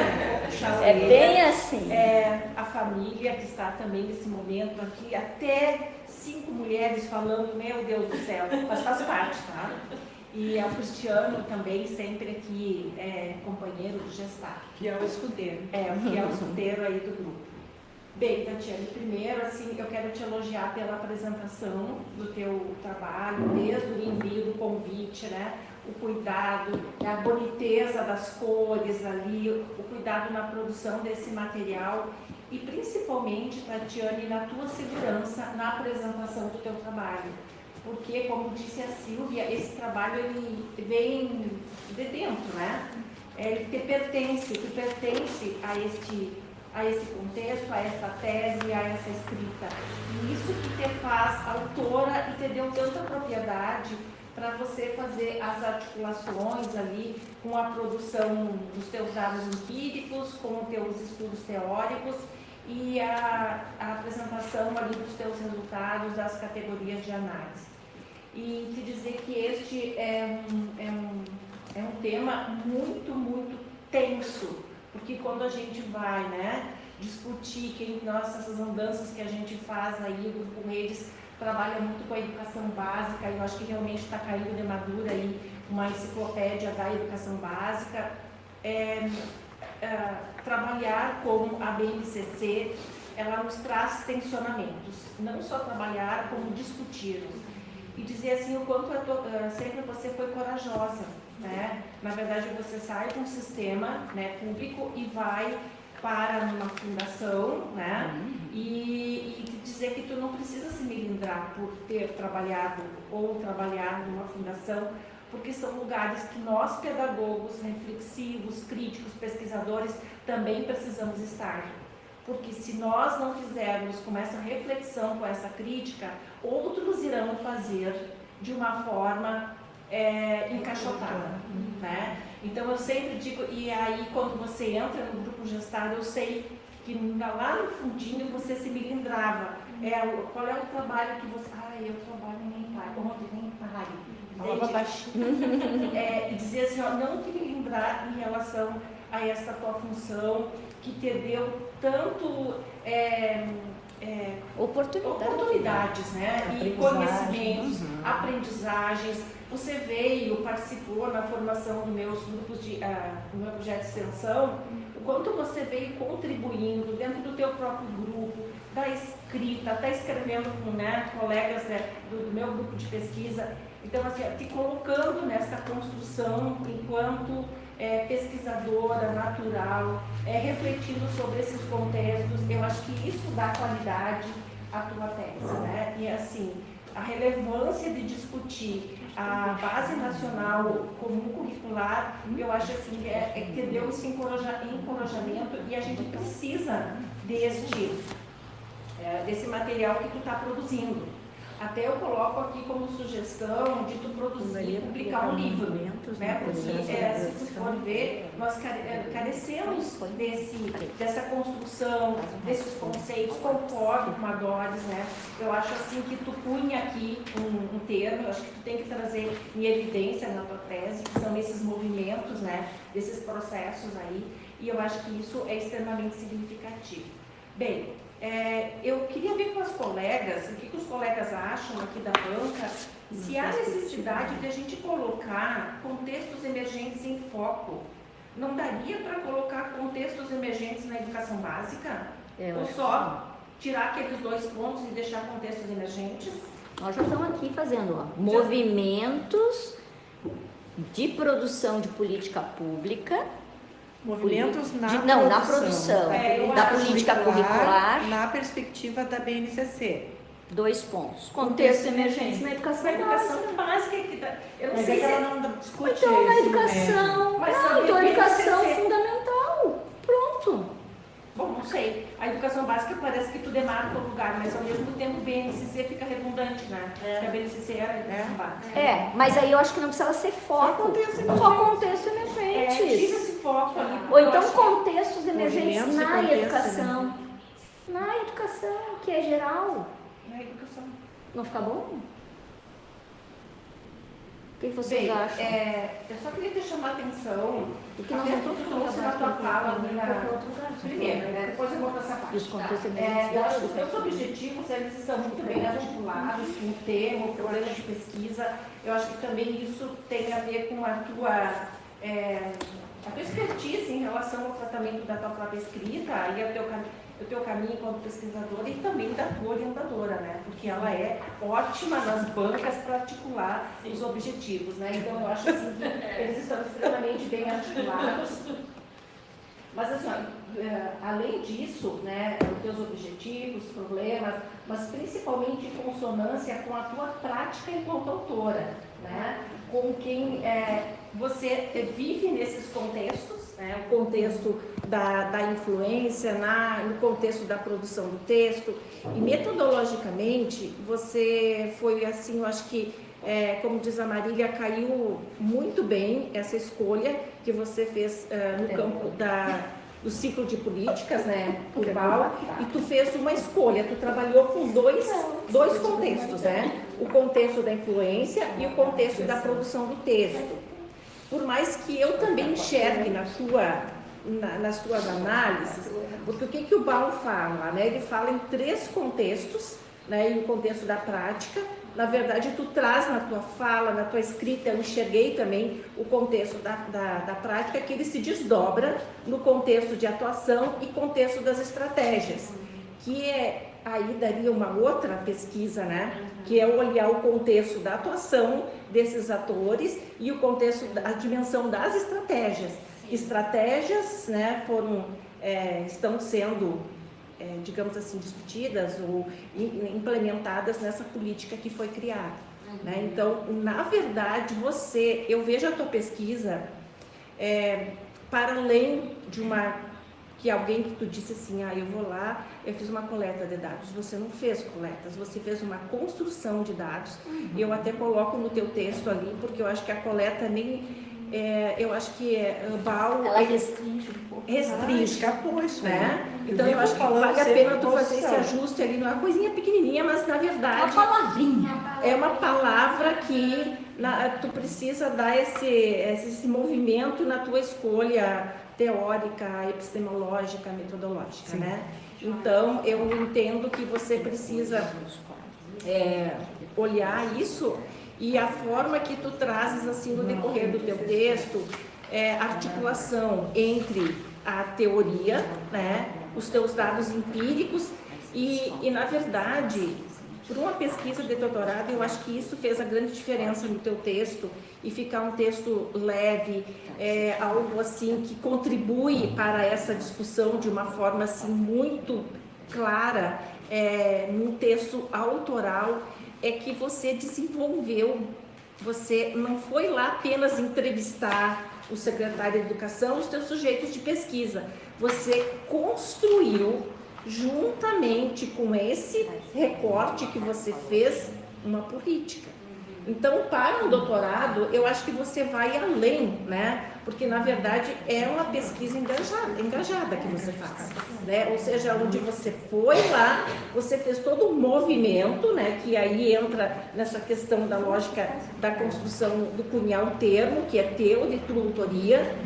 É bem assim. A família que está também nesse momento aqui, até 5 mulheres falando, meu Deus do céu, mas faz parte, tá? E ao Cristiano também, sempre aqui, companheiro do Gestar. Fiel escudeiro. O fiel escudeiro aí do grupo. Bem, Tatiane, primeiro, assim, eu quero te elogiar pela apresentação do teu trabalho, desde o envio do convite, né? O cuidado, a boniteza das cores ali, o cuidado na produção desse material e principalmente, Tatiane, na tua segurança na apresentação do teu trabalho. Porque, como disse a Silvia, esse trabalho ele vem de dentro, né? Ele te pertence, a esse contexto, a essa tese, a essa escrita. E isso que te faz autora e te deu tanta propriedade para você fazer as articulações ali com a produção dos teus dados empíricos, com os teus estudos teóricos e a apresentação ali dos teus resultados das categorias de análise. E te dizer que este é um tema muito, muito tenso, porque quando a gente vai, né, discutir essas andanças que a gente faz aí, o Grupo Redes trabalha muito com a educação básica, e eu acho que realmente está caindo de madura aí uma enciclopédia da educação básica, trabalhar com a BNCC, ela nos traz tensionamentos, não só trabalhar, como discutirmos. E dizer assim, o quanto sempre você foi corajosa, né? Na verdade, você sai de um sistema, né, público e vai para uma fundação, né? E dizer que tu não precisa se melindrar por ter trabalhado ou trabalhar numa fundação, porque são lugares que nós, pedagogos, reflexivos, críticos, pesquisadores, também precisamos estar. Porque se nós não fizermos com essa reflexão, com essa crítica, outros irão fazer de uma forma encaixotada, né? Então eu sempre digo, e aí quando você entra no Grupo Gestar, eu sei que lá no fundinho você se melindrava. Qual é o trabalho que você... eu trabalho nem pare. Falava baixinho. E dizer assim, não te melindrar em relação a essa tua função, que te deu tanto oportunidades, né? E conhecimentos, aprendizagens, você veio, participou na formação dos meus grupos do meu projeto de extensão, o quanto você veio contribuindo dentro do teu próprio grupo, da escrita, até escrevendo com, né, colegas, né, do meu grupo de pesquisa. Então, assim, te colocando nessa construção enquanto pesquisadora natural, refletindo sobre esses contextos, eu acho que isso dá qualidade à tua tese, né? E assim, a relevância de discutir a base nacional comum curricular, eu acho assim, que deu esse encorajamento, e a gente precisa desse material que tu está produzindo. Até eu coloco aqui como sugestão de tu produzir, publicar um livro, né? Porque se tu for ver, nós carecemos dessa construção, desses conceitos, concordo com a Doris, né? Eu acho assim que tu punha aqui um termo, eu acho que tu tem que trazer em evidência na tua tese, que são esses movimentos, né? Desses processos aí, e eu acho que isso é extremamente significativo. Bem, eu queria ver com as colegas, o que os colegas acham aqui da banca, se há necessidade de a gente colocar contextos emergentes em foco. Não daria para colocar contextos emergentes na educação básica? Ou só tirar aqueles 2 pontos e deixar contextos emergentes? Nós já estamos aqui fazendo movimentos de produção de política pública. Movimentos na produção da política curricular, na perspectiva da BNCC. 2 pontos. Contextos emergentes na educação básica. Eu não sei se ela não discute então, na isso, educação, né? então a educação fundamental. Pronto. Bom, não sei. A educação básica parece que tudo demarca o lugar, mas ao mesmo tempo o BNCC fica redundante, né? Porque a BNCC era a educação básica. Mas aí eu acho que não precisa ser foco. Só contexto emergentes. Tira esse foco ali. Ou então contextos emergentes na educação. Na educação, que é geral. Na educação. Não fica bom? O que vocês acham? Eu só queria te chamar a atenção, porque nós tu trouxe na tua fala, primeiro, depois eu vou para essa parte. Eu acho que os teus objetivos, eles estão muito bem articulados com o tema, o problema de pesquisa. Eu acho que também isso tem a ver com a tua expertise em relação ao tratamento da tua própria escrita e o teu caminho enquanto pesquisadora e também da tua orientadora, né? Porque ela é ótima nas bancas para articular os objetivos, né? Então eu acho assim que eles estão extremamente bem articulados. Mas assim, além disso, né, os teus objetivos, problemas, mas principalmente em consonância com a tua prática enquanto autora, né? Com quem você vive nesses contextos, né? O contexto da influência, no contexto da produção do texto, e metodologicamente você foi assim, eu acho que, como diz a Marília, caiu muito bem essa escolha que você fez no campo do ciclo de políticas, né, urbal, e tu fez uma escolha, tu trabalhou com dois contextos, né, o contexto da influência e o contexto da produção do texto. Por mais que eu também enxergue nas tuas análises, porque o que o Baum fala, né? Ele fala em 3 contextos, né? E o contexto da prática, na verdade tu traz na tua fala, na tua escrita, eu enxerguei também o contexto da prática, que ele se desdobra no contexto de atuação e contexto das estratégias, que aí daria uma outra pesquisa, né? Que é olhar o contexto da atuação desses atores e o contexto, a dimensão das estratégias. Estratégias, né, estão sendo, digamos assim, discutidas ou implementadas nessa política que foi criada. Né? Então, na verdade, eu vejo a tua pesquisa para além de que alguém que tu disse assim, eu vou lá, eu fiz uma coleta de dados. Você não fez coletas, você fez uma construção de dados. Eu até coloco no teu texto ali, porque eu acho que a coleta nem... eu acho que Baum restringe um pouco. Escapou isso, né? Então eu acho que vale a pena tu fazer esse ajuste ali, numa coisinha pequenininha, mas na verdade... Uma palavrinha. É uma palavra que tu precisa dar esse movimento na tua escolha teórica, epistemológica, metodológica, né? Então, eu entendo que você precisa olhar isso e a forma que tu trazes assim no decorrer do teu texto, articulação entre a teoria, né, os teus dados empíricos e na verdade, por uma pesquisa de doutorado, eu acho que isso fez a grande diferença no teu texto e ficar um texto leve, algo assim que contribui para essa discussão de uma forma assim muito clara, num texto autoral, é que você desenvolveu, você não foi lá apenas entrevistar o secretário de Educação, os teus sujeitos de pesquisa, você construiu juntamente com esse recorte que você fez, uma política. Então, para um doutorado, eu acho que você vai além, né? Porque, na verdade, é uma pesquisa engajada que você faz, né? Ou seja, onde você foi lá, você fez todo um movimento, né? Que aí entra nessa questão da lógica da construção, do cunhar um termo, que é teu, de tua autoria,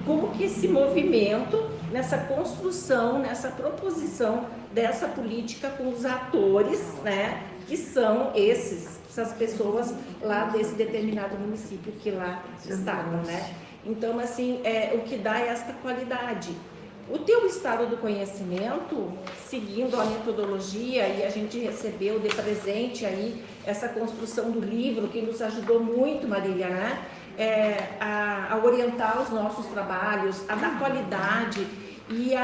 como que esse movimento, nessa construção, nessa proposição dessa política com os atores, né? Que são essas pessoas lá desse determinado município que lá estavam, né? Então, assim, o que dá é esta qualidade. O teu estado do conhecimento, seguindo a metodologia, e a gente recebeu de presente aí essa construção do livro, que nos ajudou muito, Marília, né? A orientar os nossos trabalhos, a dar qualidade e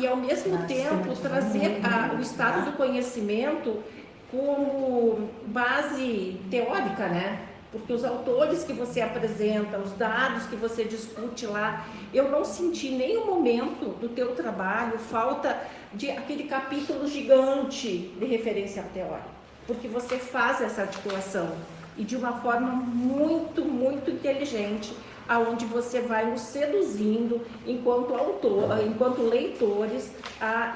ao mesmo tempo trazer o estado do conhecimento como base teórica, né? Porque os autores que você apresenta, os dados que você discute lá, eu não senti em nenhum momento do teu trabalho falta de aquele capítulo gigante de referência teórica, porque você faz essa articulação e de uma forma muito, muito inteligente, aonde você vai nos seduzindo enquanto autor, enquanto leitores, a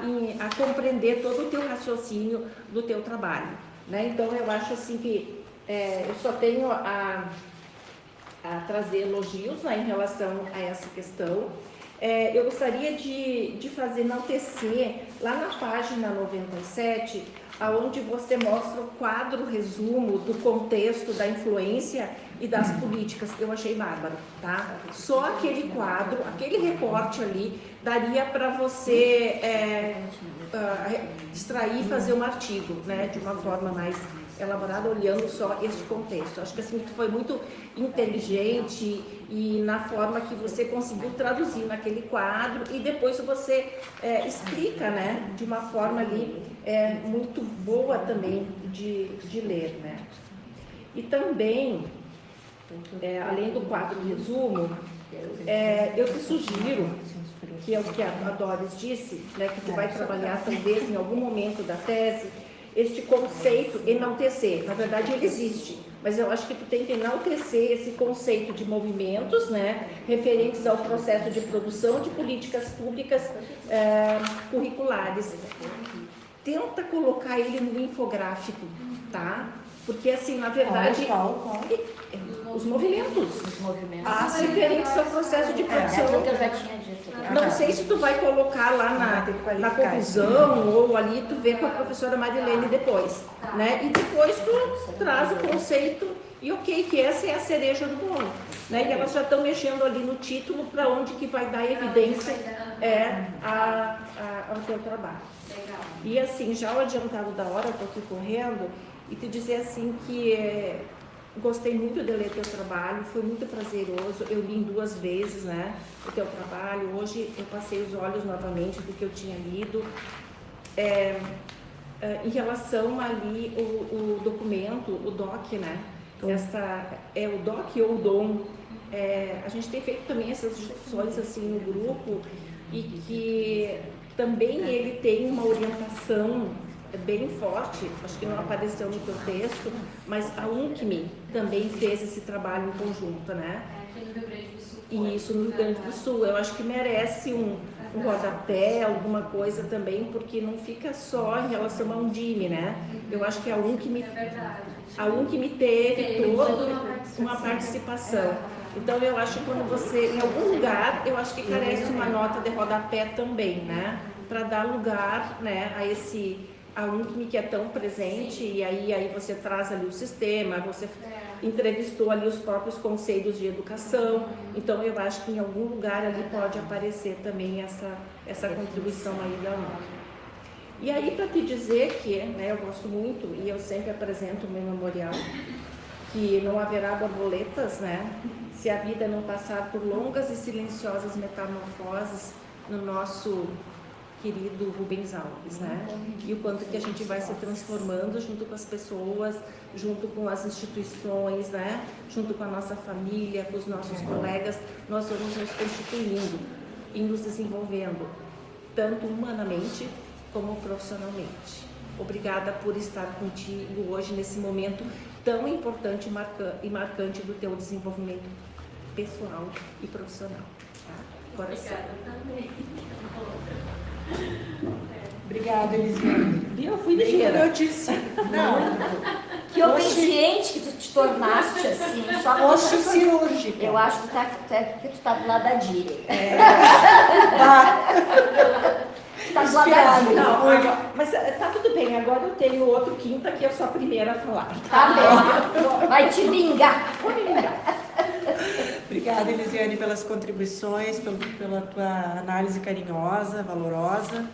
compreender todo o teu raciocínio do teu trabalho, né? Então eu acho assim que eu só tenho a trazer elogios, né, em relação a essa questão. Eu gostaria de fazer enaltecer lá na página 97, aonde você mostra o quadro resumo do contexto da influência e das políticas. Eu achei bárbaro, tá? Só aquele quadro, aquele recorte ali, daria para você extrair e fazer um artigo, né, de uma forma mais elaborada, olhando só este contexto. Acho que assim, foi muito inteligente e na forma que você conseguiu traduzir naquele quadro e depois você explica, né, de uma forma ali muito boa também de ler, né. E também, além do quadro resumo, eu te sugiro, que é o que a Doris disse, né, que tu vai trabalhar talvez em algum momento da tese, este conceito, enaltecer. Na verdade, ele existe, mas eu acho que tu tem que enaltecer esse conceito de movimentos, né, referentes ao processo de produção de políticas públicas curriculares. Tenta colocar ele no infográfico, tá? Porque, assim, na verdade, os movimentos. Referentes ao processo de produção. Que eu já tinha dito. Não sei se tu vai colocar lá na conclusão ou ali tu vê com a professora Marilene depois, né? E depois tu traz o conceito e ok, que essa é a cereja do bolo, né? E elas já estão mexendo ali no título para onde que vai dar evidência ao teu trabalho. E assim, já o adiantado da hora, eu tô aqui correndo, e te dizer assim que gostei muito de ler teu trabalho, foi muito prazeroso, eu li 2 vezes, né, o teu trabalho, hoje eu passei os olhos novamente do que eu tinha lido. Em relação ali, o documento, o DOC, né, o DOC ou o DOM, a gente tem feito também essas discussões assim no grupo e que também ele tem uma orientação bem forte, acho que não apareceu no teu texto, mas a UNCME também fez esse trabalho em conjunto, né? Aqui no Rio Grande do Sul. E isso no Rio Grande do Sul, eu acho que merece um rodapé, alguma coisa também, porque não fica só em relação a Undime, né? Eu acho que a UNCME teve toda uma participação. Então eu acho que quando você, em algum lugar, eu acho que carece uma nota de rodapé também, né? Para dar lugar, né, a a UNCME que é tão presente, e aí você traz ali o sistema, você entrevistou ali os próprios conselhos de educação, então eu acho que em algum lugar ali pode aparecer também essa contribuição aí da UNCME. E aí, para te dizer que, né, eu gosto muito, e eu sempre apresento o meu memorial, que não haverá borboletas, né, se a vida não passar por longas e silenciosas metamorfoses no nosso querido Rubens Alves, né? E o quanto que a gente vai se transformando junto com as pessoas, junto com as instituições, né? Junto com a nossa família, com os nossos colegas, nós vamos nos constituindo e nos desenvolvendo, tanto humanamente como profissionalmente. Obrigada por estar contigo hoje nesse momento tão importante e marcante do teu desenvolvimento pessoal e profissional. Tá? Coração. Obrigada também. Obrigada, Elisiane. Eu fui Como ligeira. eu disse. Não, Que obediente que tu te tornaste assim, só foste cirúrgica. Eu acho que tu tá do lado da Diri. Tu tá do lado da Diri. Não, agora, mas tá tudo bem, agora eu tenho outro quinta que eu sou a primeira a falar. Tá bem. Vai te vingar. Vou me ligar. Obrigada, Elisiane, pelas contribuições, pela tua análise carinhosa, valorosa.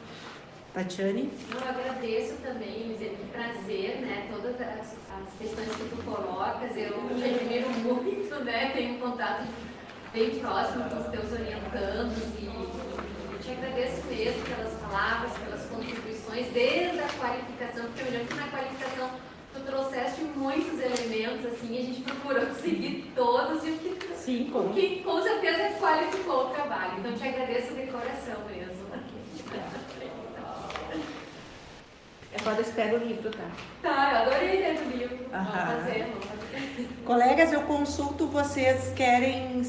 Tatiane? Eu agradeço também, Elisiane, que prazer, né? Todas as questões que tu colocas, eu te admiro muito, né? Tenho um contato bem próximo com os teus orientandos e eu te agradeço mesmo pelas palavras, pelas contribuições, desde a qualificação, porque eu lembro que na qualificação tu trouxeste muitos elementos, assim, a gente procurou seguir todos e o que com certeza qualificou o trabalho. Então, te agradeço de coração mesmo. Agora eu espero o livro, tá? Tá, eu adorei ler o livro. Aham. Vamos fazer. Colegas, eu consulto, vocês querem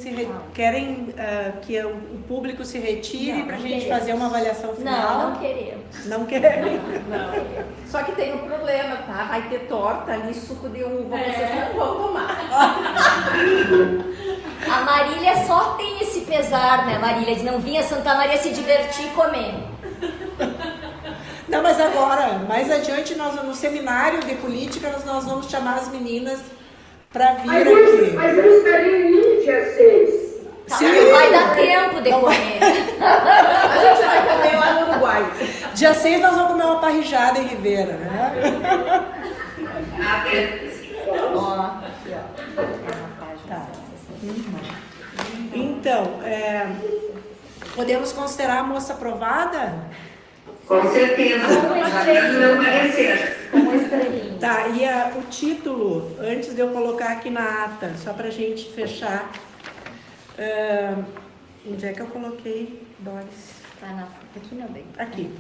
que o público se retire para a gente fazer uma avaliação final? Não queremos. Não querem? Não. Só que tem um problema, tá? Vai ter torta ali, suco de uva, vocês não vão tomar. A Marília só tem esse pesar, né, Marília, de não vir a Santa Maria se divertir e comer. Não, mas agora, mais adiante, no seminário de política, nós vamos chamar as meninas para vir aqui. Mas eu estarei em dia 6. Tá, Sim. não vai dar tempo de comer. A gente vai comer lá no Uruguai. Dia 6 nós vamos comer uma parrijada em Ribeira, né? Ó, aqui, ó. Tá. Então, podemos considerar a moça aprovada? Com certeza. Fazendo meu parecer. Com uma estrelinha. Tá, e o título, antes de eu colocar aqui na ata, só pra gente fechar. Onde é que eu coloquei, Doris? Tá aqui, meu bem. Aqui.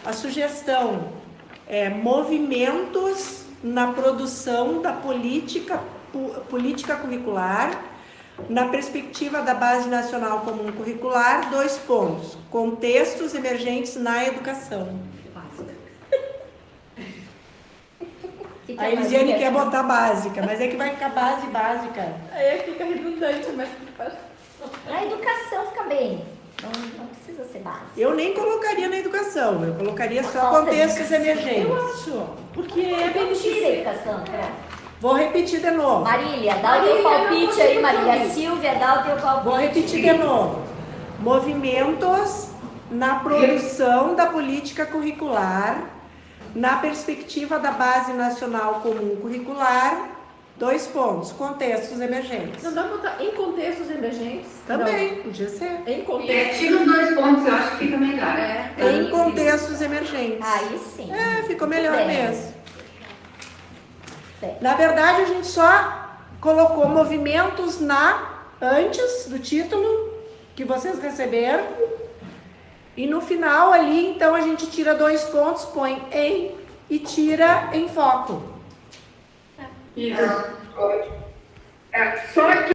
A sugestão é movimentos na produção da política curricular, na perspectiva da Base Nacional Comum Curricular, 2 pontos. Contextos emergentes na educação. A Elisiane quer botar básica, mas é que vai ficar básica. Aí fica redundante, mas... Na educação fica bem. Não precisa ser básico. Eu nem colocaria na educação, eu colocaria só Falta contextos de emergentes. Eu acho, porque é Não bem tira a educação, né? Vou repetir de novo. Marília, dá o teu palpite aí, Marília. Silvia, dá o teu palpite. Vou repetir de novo. Movimentos na produção da política curricular, na perspectiva da Base Nacional Comum Curricular, 2 pontos. Contextos emergentes. Não dá pra botar em contextos emergentes? Também, podia ser. Não. Em E contextos. tira os 2 pontos, eu acho que fica melhor. Em contextos emergentes. Aí sim. Ficou melhor Bem. mesmo. Bem. Na verdade, a gente só colocou movimentos antes do título que vocês receberam. E no final ali, então, a gente tira 2 pontos, põe em e tira em foco. Isso. Ótimo. Só que